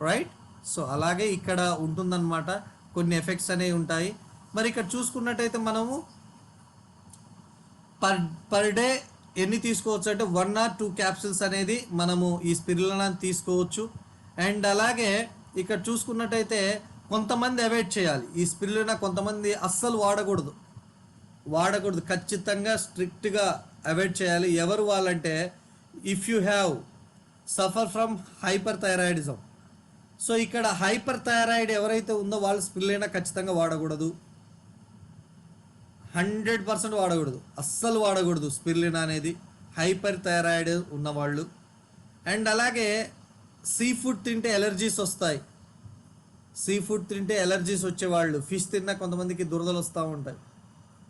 రైట్. సో అలాగే ఇక్కడ ఉంటుందన్నమాట, కొన్ని ఎఫెక్ట్స్ అనేవి ఉంటాయి. మరి ఇక్కడ చూసుకున్నట్టయితే మనము పర్ డే ఎన్ని తీసుకోవచ్చు అంటే 1 or 2 క్యాప్సిల్స్ అనేది మనము ఈ స్పిరులినాని తీసుకోవచ్చు. అండ్ అలాగే ఇక్కడ చూసుకున్నట్టయితే కొంతమంది అవాయిడ్ చేయాలి ఈ స్పిరులినా, కొంతమంది అస్సలు వాడకూడదు, ఖచ్చితంగా స్ట్రిక్ట్గా అవాయిడ్ చేయాలి. ఎవరు వాళ్ళంటే if you have suffer from hyper thyroidism. So ఇక్కడ హైపర్ థైరాయిడ్ ఎవరైతే ఉందో వాళ్ళు స్పిరులినా ఖచ్చితంగా వాడకూడదు, 100% వాడకూడదు, అస్సలు వాడకూడదు స్పిరులినా అనేది హైపర్ థైరాయిడ్ ఉన్నవాళ్ళు. అండ్ అలాగే సీ ఫుడ్ తింటే ఎలర్జీస్ వస్తాయి. సీ ఫుడ్ తింటే ఎలర్జీస్ వచ్చేవాళ్ళు, ఫిష్ తిన్నా కొంతమందికి దురదలు వస్తూ ఉంటాయి.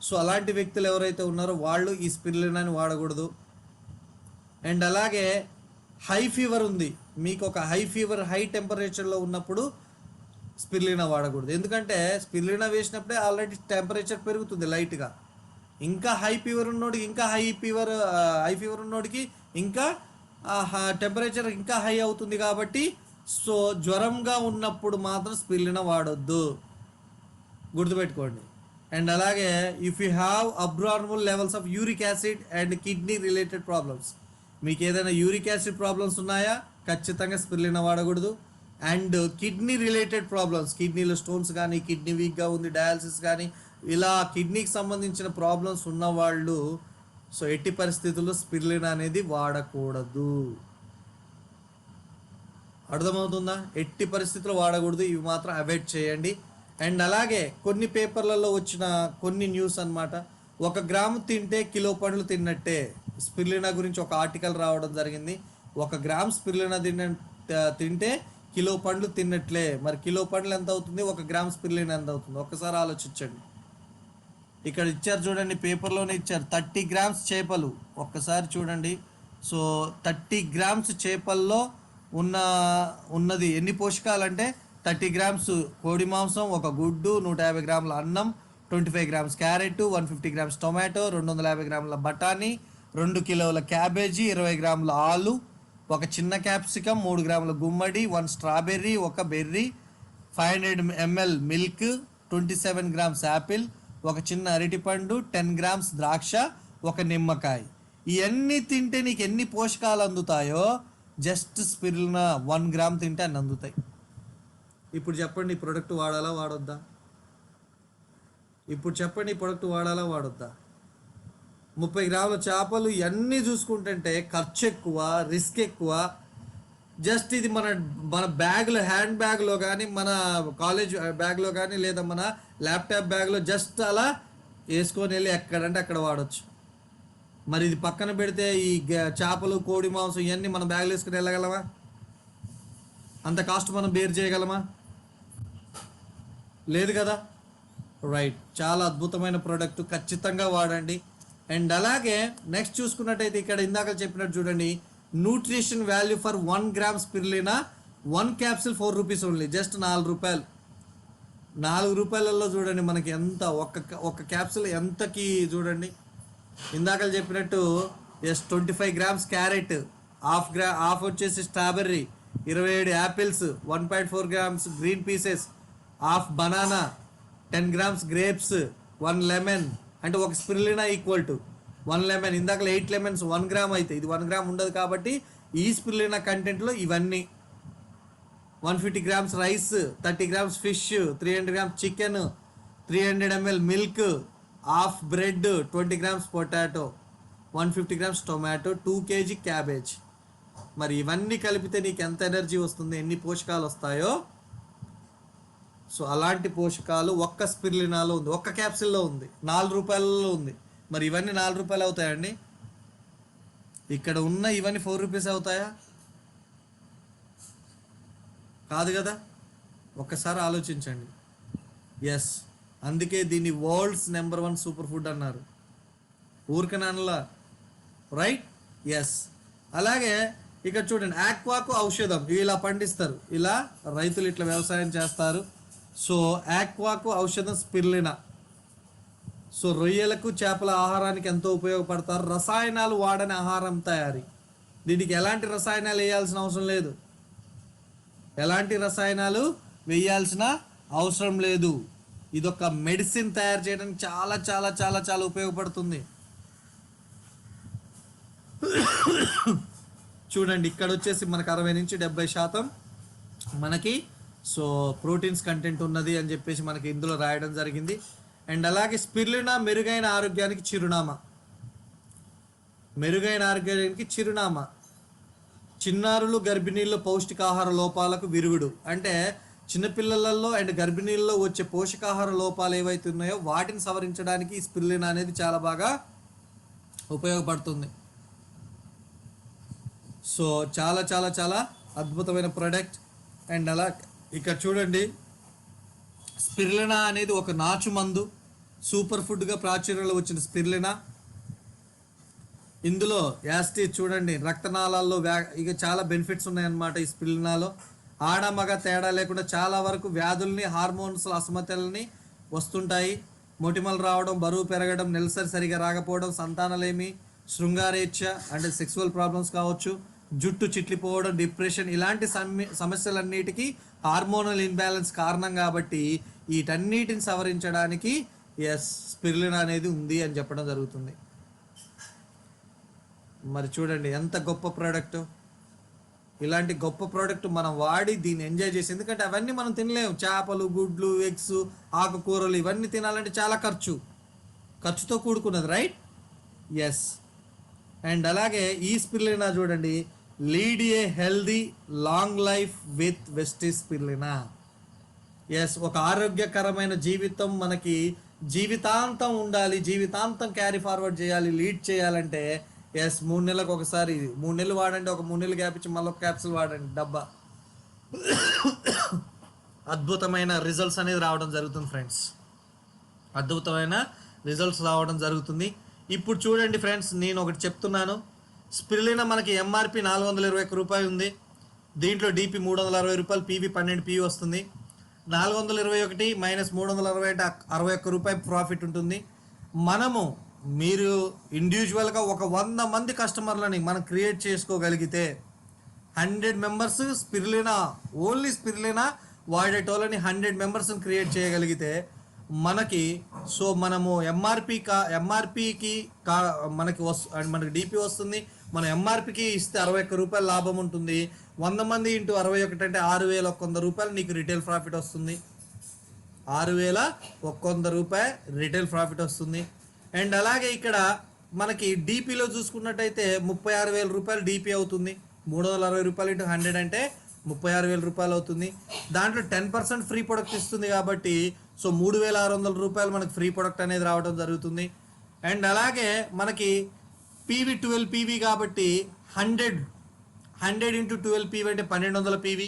సో అలాంటి వ్యక్తులు ఎవరైతే ఉన్నారో వాళ్ళు ఈ స్పిరులినాని వాడకూడదు. అండ్ అలాగే హై ఫీవర్ ఉంది, మీకు ఒక హై ఫీవర్, హై టెంపరేచర్లో ఉన్నప్పుడు స్పిరులినా వాడకూడదు. ఎందుకంటే స్పిరులినా వేసినప్పుడే ఆల్రెడీ టెంపరేచర్ పెరుగుతుంది లైట్గా. ఇంకా హై ఫీవర్ ఉన్నోడికి, ఇంకా హై ఫీవర్ ఉన్నోడికి ఇంకా టెంపరేచర్ ఇంకా హై అవుతుంది. కాబట్టి సో జ్వరంగా ఉన్నప్పుడు మాత్రం స్పిరులినా వాడొద్దు, గుర్తుపెట్టుకోండి. అండ్ అలాగే if you have abnormal levels of uric acid and kidney related problems, మీకు ఏదైనా యూరిక్ యాసిడ్ ప్రాబ్లమ్స్ ఉన్నాయా, ఖచ్చితంగా స్పిరులినా వాడకూడదు. అండ్ కిడ్నీ రిలేటెడ్ ప్రాబ్లమ్స్, కిడ్నీలో స్టోన్స్ కానీ, కిడ్నీ వీక్గా ఉంది, డయాలసిస్ కానీ, ఇలా కిడ్నీకి సంబంధించిన ప్రాబ్లమ్స్ ఉన్నవాళ్ళు సో ఎట్టి పరిస్థితుల్లో స్పిరులినా అనేది వాడకూడదు. అర్థమవుతుందా? ఎట్టి పరిస్థితుల్లో వాడకూడదు, ఇవి మాత్రం అవాయిడ్ చేయండి. అండ్ అలాగే కొన్ని పేపర్లలో వచ్చిన కొన్ని న్యూస్ అన్నమాట, 1 గ్రాము తింటే కిలో పండ్లు తిన్నట్టే. స్పిరులినా గురించి ఒక ఆర్టికల్ రావడం జరిగింది. 1 గ్రామ్ స్పిరులినా తింటే కిలో పండ్లు తిన్నట్లే. మరి కిలో పండ్లు ఎంత అవుతుంది, 1 గ్రామ్ స్పిరులినా ఎంత అవుతుంది? ఒక్కసారి ఆలోచించండి. ఇక్కడ ఇచ్చారు చూడండి, పేపర్లోనే ఇచ్చారు 30 గ్రామ్స్ చేపలు. ఒక్కసారి చూడండి. సో 30 గ్రామ్స్ చేపల్లో ఉన్నది ఎన్ని పోషకాలు అంటే 30 గ్రామ్స్ కోడి మాంసం, 1 గుడ్డు, 150 గ్రాముల అన్నం, 25 గ్రామ్స్ క్యారెట్, 150 గ్రామ్స్ టొమాటో, 250 గ్రాముల బఠానీ, 2 కిలోల క్యాబేజీ, 20 గ్రాముల ఆలు, 1 చిన్న క్యాప్సికమ్, 3 గ్రాముల గుమ్మడి, 1 strawberry, 1 berry, 500 ml milk, 27 grams Apple, 1 చిన్న అరటిపండు, 10 గ్రామ్స్ ద్రాక్ష, 1 నిమ్మకాయ. ఇవన్నీ తింటే నీకు ఎన్ని పోషకాలు అందుతాయో జస్ట్ స్పిరులినా 1 గ్రామ్ తింటే అన్ని అందుతాయి. ఇప్పుడు చెప్పండి, ఈ ప్రోడక్ట్ వాడాలా వాడొద్దా? ఇప్పుడు చెప్పండి, ఈ ప్రోడక్ట్ వాడాలా వాడొద్దా? 30 గ్రాముల చేపలు ఇవన్నీ చూసుకుంటుంటే ఖర్చు ఎక్కువ, రిస్క్ ఎక్కువ. జస్ట్ ఇది మన మన బ్యాగ్లో, హ్యాండ్ బ్యాగ్లో కానీ, మన కాలేజ్ బ్యాగ్లో కానీ, లేదా మన ల్యాప్టాప్ బ్యాగ్లో జస్ట్ అలా వేసుకొని వెళ్ళి ఎక్కడంటే అక్కడ వాడచ్చు. మరి ఇది పక్కన పెడితే ఈ చేపలు, కోడి మాంసం ఇవన్నీ మన బ్యాగ్లో వేసుకుని వెళ్ళగలమా? అంత కాస్ట్ మనం బేర్ చేయగలమా? లేదు కదా. రైట్, చాలా అద్భుతమైన ప్రోడక్ట్, ఖచ్చితంగా వాడండి. అండ్ అలాగే నెక్స్ట్ చూసుకున్నట్టయితే ఇక్కడ ఇందాక చెప్పినట్టు చూడండి, nutrition value for 1 gram spirulina 1 capsule 4 rupees only, just 4 రూపాయలు. 4 రూపాయలలో చూడండి మనకి ఎంత, ఒక క్యాప్సిల్ ఎంతకి చూడండి. ఇందాక చెప్పినట్టు 25 గ్రామ్స్ క్యారెట్, హాఫ్ వచ్చేసి strawberry, 27 apples, 1.4 grams green pieces, half banana, 10 grams grapes, 1 lemon. అంటే 1 స్పిరులినా ఈక్వల్ టు 1 లెమన్. ఇందాక 8 లెమన్స్ 1 గ్రామ్ అయితే ఇది 1 గ్రామ్ ఉండదు కాబట్టి ఈ స్పిరులినా కంటెంట్లో ఇవన్నీ. 150 grams rice, 30 grams fish, 300 grams chicken, 300 ml milk, half bread, 20 grams potato, 150 grams tomato, 2 kg cabbage. మరి ఇవన్నీ కలిపితే నీకు ఎంత ఎనర్జీ వస్తుంది, ఎన్ని పోషకాలు వస్తాయో. సో అలాంటి పోషకాలు ఒక్క స్పిరులినాలో ఉంది, ఒక్క క్యాప్సిల్లో ఉంది, 4 రూపాయలలో ఉంది. మరి ఇవన్నీ 4 రూపాయలు అవుతాయండి? ఇక్కడ ఉన్న ఇవన్నీ 4 రూపీస్ అవుతాయా? కాదు కదా. ఒక్కసారి ఆలోచించండి. ఎస్, అందుకే దీన్ని వరల్డ్స్ నెంబర్ 1 సూపర్ ఫుడ్ అన్నారు, ఊరికనలా. Right, yes. అలాగే ఇక్కడ చూడండి, ఆక్వాకు ఔషధం, ఇవి ఇలా పండిస్తారు, ఇలా రైతులు ఇట్లా వ్యవసాయం చేస్తారు. సో ఆక్వాకు ఔషధం స్పిరులినా. సో రొయ్యలకు, చేపల ఆహారానికి ఎంతో ఉపయోగపడతారు. రసాయనాలు వాడని ఆహారం తయారీ. దీనికి ఎలాంటి రసాయనాలు వేయాల్సిన అవసరం లేదు, ఎలాంటి రసాయనాలు వేయాల్సిన అవసరం లేదు. ఇదొక మెడిసిన్ తయారు చేయడానికి చాలా చాలా చాలా చాలా ఉపయోగపడుతుంది. చూడండి, ఇక్కడ వచ్చేసి మనకు 60 నుంచి 70% మనకి సో ప్రోటీన్స్ కంటెంట్ ఉన్నది అని చెప్పేసి మనకి ఇందులో రాయడం జరిగింది. అండ్ అలాగే స్పిరులినా మెరుగైన ఆరోగ్యానికి చిరునామా, మెరుగైన ఆరోగ్యానికి చిరునామా. చిన్నారులు, గర్భిణీల్లో పౌష్టికాహార లోపాలకు విరుగుడు. అంటే చిన్నపిల్లలలో అండ్ గర్భిణీల్లో వచ్చే పోషకాహార లోపాలు ఏవైతే ఉన్నాయో వాటిని సవరించడానికి ఈ స్పిరులినా అనేది చాలా బాగా ఉపయోగపడుతుంది. సో చాలా చాలా చాలా అద్భుతమైన ప్రోడక్ట్. అండ్ అలా ఇక్కడ చూడండి, స్పిరులినా అనేది ఒక నాచు మందు, సూపర్ ఫుడ్గా ప్రాచుర్యంలో వచ్చిన స్పిరులినా. ఇందులో యాసిడ్ చూడండి, రక్తనాళాల్లో ఇక చాలా బెనిఫిట్స్ ఉన్నాయన్నమాట ఈ స్పిరులినాలో. ఆడ మగ తేడా లేకుండా చాలా వరకు వ్యాధుల్ని, హార్మోన్స్ అసమతుల్ని వస్తుంటాయి. మొటిమలు రావడం, బరువు పెరగడం, నెలసరి సరిగా రాకపోవడం, సంతానలేమి, శృంగారేచ్ఛ అంటే సెక్సువల్ ప్రాబ్లమ్స్ కావచ్చు, జుట్టు చిట్లిపోవడం, డిప్రెషన్, ఇలాంటి సమస్యలన్నిటికీ హార్మోనల్ ఇన్బ్యాలెన్స్ కారణం కాబట్టి వీటన్నిటిని సవరించడానికి ఎస్ స్పిరులినా అనేది ఉంది అని చెప్పడం జరుగుతుంది. మరి చూడండి ఎంత గొప్ప ప్రోడక్ట్. ఇలాంటి గొప్ప ప్రోడక్ట్ మనం వాడి దీన్ని ఎంజాయ్ చేసి, ఎందుకంటే అవన్నీ మనం తినలేము. చేపలు, గుడ్లు, ఎగ్స్, ఆకుకూరలు ఇవన్నీ తినాలంటే చాలా ఖర్చుతో కూడుకున్నది, రైట్? ఎస్. అండ్ అలాగే ఈ స్పిరులినా చూడండి, lead a healthy long life with Vestige spirulina. Yes, ఒక ఆరోగ్యకరమైన జీవితం మనకి జీవితాంతం ఉండాలి, జీవితాంతం క్యారీ ఫార్వర్డ్ చేయాలి, లీడ్ చేయాలంటే ఎస్ 3 నెలలకు ఒకసారి 3 నెలలు వాడండి, ఒక 3 నెలలు గ్యాప్ ఇచ్చి మళ్ళీ ఒక క్యాప్సూల్ వాడండి, డబ్బా. అద్భుతమైన రిజల్ట్స్ అనేది రావడం జరుగుతుంది ఫ్రెండ్స్, అద్భుతమైన రిజల్ట్స్ రావడం జరుగుతుంది. ఇప్పుడు చూడండి ఫ్రెండ్స్, నేను ఒకటి చెప్తున్నాను. స్పిరులినా మనకి ఎంఆర్పి 421 రూపాయలు ఉంది. దీంట్లో డిపి 360 రూపాయలు, పీవీ 12 పీవీ వస్తుంది. 421 మైనస్ 360 అంటే 61 రూపాయలు ప్రాఫిట్ ఉంటుంది. మీరు ఇండివిజువల్గా ఒక 100 మంది కస్టమర్లని మనం క్రియేట్ చేసుకోగలిగితే 100 మెంబర్స్ స్పిరులినా, ఓన్లీ స్పిరులినా వాడేటోళ్ళని 100 మెంబర్స్ని క్రియేట్ చేయగలిగితే మనము ఎంఆర్పికి మనకి డిపి వస్తుంది. మన ఎంఆర్పికి ఇస్తే 61 రూపాయల లాభం ఉంటుంది. 100 మంది ఇంటూ 61 అంటే 6,100 రూపాయలు నీకు రిటైల్ ప్రాఫిట్ వస్తుంది. 6,100 రూపాయలు రిటైల్ ప్రాఫిట్ వస్తుంది. అండ్ అలాగే ఇక్కడ మనకి డిపిలో చూసుకున్నట్టయితే 36,000 రూపాయలు డిపి అవుతుంది. 360 రూపాయలు ఇంటూ 100 అంటే 36,000 రూపాయలు అవుతుంది. దాంట్లో 10% ఫ్రీ ప్రొడక్ట్ ఇస్తుంది కాబట్టి 3,600 రూపాయలు మనకి ఫ్రీ ప్రొడక్ట్ అనేది రావడం జరుగుతుంది. అండ్ అలాగే మనకి పీవీ 12 పీవీ కాబట్టి 100 ఇంటూ 12 పీవీ అంటే 1200 పీవీ.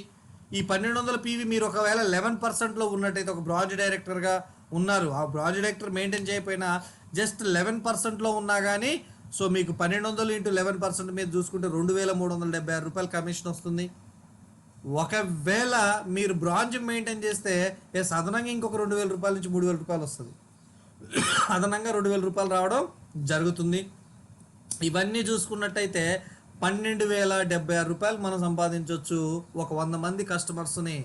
ఈ 1200 పీవీ మీరు ఒకవేళ 11%లో ఉన్నట్టయితే, ఒక బ్రాంచ్ డైరెక్టర్గా ఉన్నారు, ఆ బ్రాంచ్ డైరెక్టర్ మెయింటైన్ చేయకపోయినా జస్ట్ 11%లో ఉన్నా కానీ మీకు 1200 ఇంటూ 11% మీద చూసుకుంటే 2,376 రూపాయలు కమిషన్ వస్తుంది. ఒకవేళ మీరు బ్రాంచ్ మెయింటైన్ చేస్తే అదనంగా ఇంకొక 2,000 రూపాయల నుంచి 3,000 రూపాయలు వస్తుంది. అదనంగా 2,000 రూపాయలు రావడం జరుగుతుంది. ఇవన్నీ చూసుకున్నట్టయితే 12,076 రూపాయలు మనం సంపాదించవచ్చు ఒక 100 మంది కస్టమర్స్ని.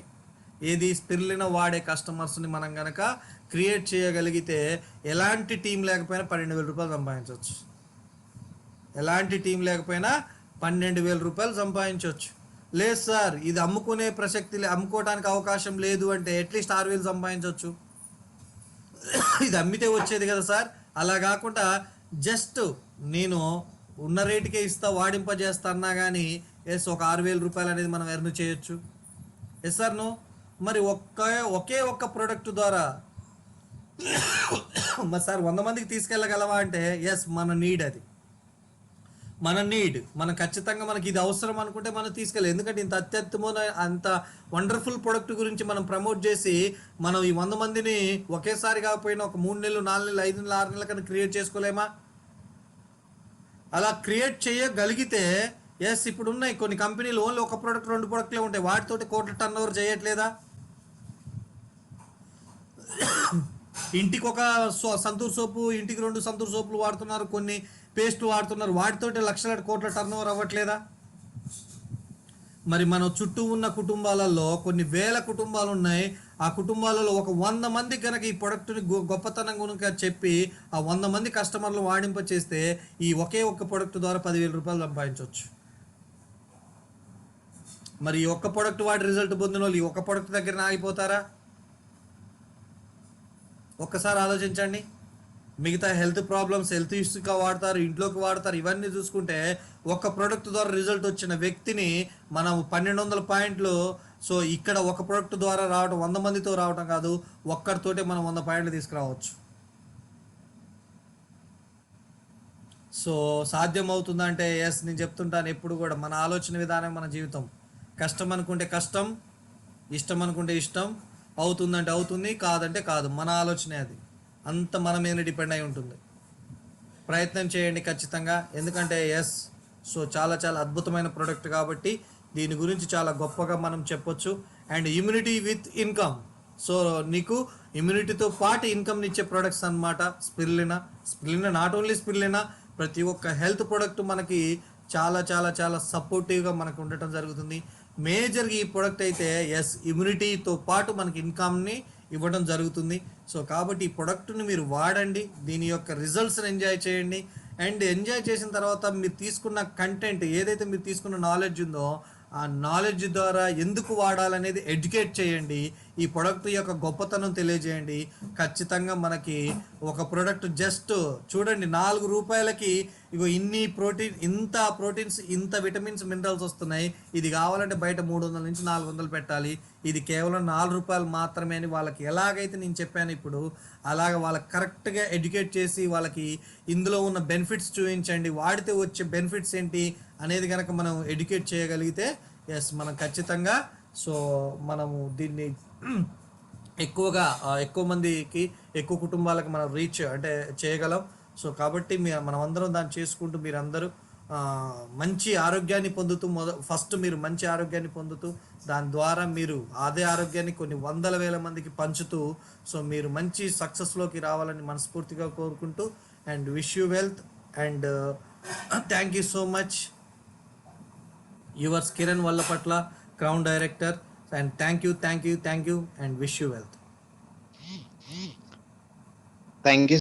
ఏది స్పిరులినా వాడే కస్టమర్స్ని మనం కనుక క్రియేట్ చేయగలిగితే ఎలాంటి టీం లేకపోయినా 12,000 రూపాయలు సంపాదించవచ్చు. ఎలాంటి టీం లేకపోయినా 12,000 రూపాయలు సంపాదించవచ్చు. లేదు సార్ ఇది అమ్ముకునే అమ్ముకోవడానికి అవకాశం లేదు అంటే అట్లీస్ట్ 6,000 సంపాదించవచ్చు. ఇది అమ్మితే వచ్చేది కదా సార్, అలా కాకుండా జస్ట్ నేను ఉన్న రేటుకే ఇస్తా, వాడింపజేస్తా అన్నా కానీ ఒక 6,000 రూపాయలు అనేది మనం ఎర్న్ చేయొచ్చు. సార్ మరి ఒకే ఒక్క ప్రోడక్ట్ ద్వారా మరి సార్ 100 మందికి తీసుకెళ్ళగలవా అంటే మనం ఖచ్చితంగా మనకి ఇది అవసరం అనుకుంటే మనం తీసుకెళ్ళాలి. ఎందుకంటే ఇంత అంత వండర్ఫుల్ ప్రోడక్ట్ గురించి మనం ప్రమోట్ చేసి మనం ఈ 100 మందిని ఒకేసారి కాకపోయినా ఒక 3 నెలలు 4 నెలలు 5 నెలలు 6 నెలల కన్నా క్రియేట్ చేసుకోలేమా? అలా క్రియేట్ చేయగలిగితే ఇప్పుడు ఉన్నాయి కొన్ని కంపెనీలు ఓన్లీ ఒక ప్రోడక్ట్ 2 ప్రోడక్ట్లే ఉంటాయి, వాటితోటి కోట్ల టర్న్ ఓవర్ చేయట్లేదా? ఇంటికి ఒక సంతూర్ సోపు, ఇంటికి 2 సంతూర్ సోపులు వాడుతున్నారు, కొన్ని పేస్ట్లు వాడుతున్నారు, వాటితోటి లక్షల కోట్ల టర్న్ ఓవర్ అవ్వట్లేదా? మరి మన చుట్టూ ఉన్న కుటుంబాలలో కొన్ని వేల కుటుంబాలు ఉన్నాయి. ఆ కుటుంబాలలో ఒక 100 మంది కనుక ఈ ప్రొడక్ట్ని గొప్పతనం కనుక చెప్పి ఆ 100 మంది కస్టమర్లు వాడింప చేస్తే ఈ ఒకే ఒక్క ప్రొడక్ట్ ద్వారా 10,000 రూపాయలు సంపాదించవచ్చు. మరి ఈ ఒక్క ప్రొడక్ట్ వాడి రిజల్ట్ పొందిన వాళ్ళు ఈ ఒక్క ప్రొడక్ట్ దగ్గర ఆగిపోతారా? ఒక్కసారి ఆలోచించండి. మిగతా హెల్త్ ప్రాబ్లమ్స్, హెల్త్ ఇష్యూగా వాడతారు, ఇంట్లోకి వాడతారు, ఇవన్నీ చూసుకుంటే ఒక ప్రోడక్ట్ ద్వారా రిజల్ట్ వచ్చిన వ్యక్తిని మనం 1,200 పాయింట్లు ఇక్కడ ఒక ప్రోడక్ట్ ద్వారా రావడం 100 మందితో రావడం కాదు, ఒక్కరితోటే మనం 100 పాయింట్లు తీసుకురావచ్చు. సాధ్యం అవుతుందంటే నేను చెప్తుంటాను ఎప్పుడు కూడా, మన ఆలోచన విధానం మన జీవితం. కష్టం అనుకుంటే కష్టం, ఇష్టం అనుకుంటే ఇష్టం, అవుతుందంటే అవుతుంది, కాదంటే కాదు. మన ఆలోచనే అది, అంత మన మీద డిపెండ్ అయి ఉంటుంది. ప్రయత్నం చేయండి ఖచ్చితంగా. ఎందుకంటే చాలా చాలా అద్భుతమైన ప్రోడక్ట్ కాబట్టి దీని గురించి చాలా గొప్పగా మనం చెప్పొచ్చు. అండ్ ఇమ్యూనిటీ విత్ ఇన్కమ్, నీకు ఇమ్యూనిటీతో పాటు ఇన్కమ్ని ఇచ్చే ప్రొడక్ట్స్ అనమాట స్పిరులినా. నాట్ ఓన్లీ స్పిరులినా, ప్రతి ఒక్క హెల్త్ ప్రొడక్ట్ మనకి చాలా చాలా చాలా సపోర్టివ్గా మనకు ఉండటం జరుగుతుంది. మేజర్గా ఈ ప్రోడక్ట్ అయితే ఎస్ ఇమ్యూనిటీతో పాటు మనకి ఇన్కమ్ని ఇవ్వడం జరుగుతుంది. సో కాబట్టి ఈ ప్రోడక్ట్ని మీరు వాడండి, దీని యొక్క రిజల్ట్స్ని ఎంజాయ్ చేయండి. అండ్ ఎంజాయ్ చేసిన తర్వాత మీరు తీసుకున్న కంటెంట్ ఏదైతే మీరు తీసుకున్న నాలెడ్జ్ ఉందో ఆ నాలెడ్జ్ ద్వారా ఎందుకు వాడాలనేది ఎడ్యుకేట్ చేయండి. ఈ ప్రోడక్ట్ యొక్క గొప్పతనం తెలియజేయండి. ఖచ్చితంగా మనకి ఒక ప్రోడక్ట్ జస్ట్ చూడండి 4 రూపాయలకి ఇగో ఇన్ని ప్రోటీన్, ఇంత ప్రోటీన్స్, ఇంత విటమిన్స్, మినరల్స్ వస్తున్నాయి. ఇది కావాలంటే బయట 300 నుంచి 400 పెట్టాలి. ఇది కేవలం 4 రూపాయలు మాత్రమే అని వాళ్ళకి ఎలాగైతే నేను చెప్పాను ఇప్పుడు అలాగ వాళ్ళకి కరెక్ట్గా ఎడ్యుకేట్ చేసి వాళ్ళకి ఇందులో ఉన్న బెనిఫిట్స్ చూపించండి. వాడితే వచ్చే బెనిఫిట్స్ ఏంటి అనేది కనుక మనం ఎడ్యుకేట్ చేయగలిగితే ఎస్ మనం ఖచ్చితంగా సో మనము దీన్ని ఎక్కువగా ఎక్కువ మందికి, ఎక్కువ కుటుంబాలకు మనం రీచ్ అంటే చేయగలం. సో కాబట్టి మనం అందరం దాన్ని చేసుకుంటూ మీరందరూ మంచి ఆరోగ్యాన్ని పొందుతూ ఫస్ట్ మీరు మంచి ఆరోగ్యాన్ని పొందుతూ దాని ద్వారా మీరు అదే ఆరోగ్యాన్ని కొన్ని వందల వేల మందికి పంచుతూ సో మీరు మంచి సక్సెస్లోకి రావాలని మనస్ఫూర్తిగా కోరుకుంటూ and wish you wealth and thank you so much. Yours Kiran Vallapatla, crown director, and thank you and wish you wealth. Thank you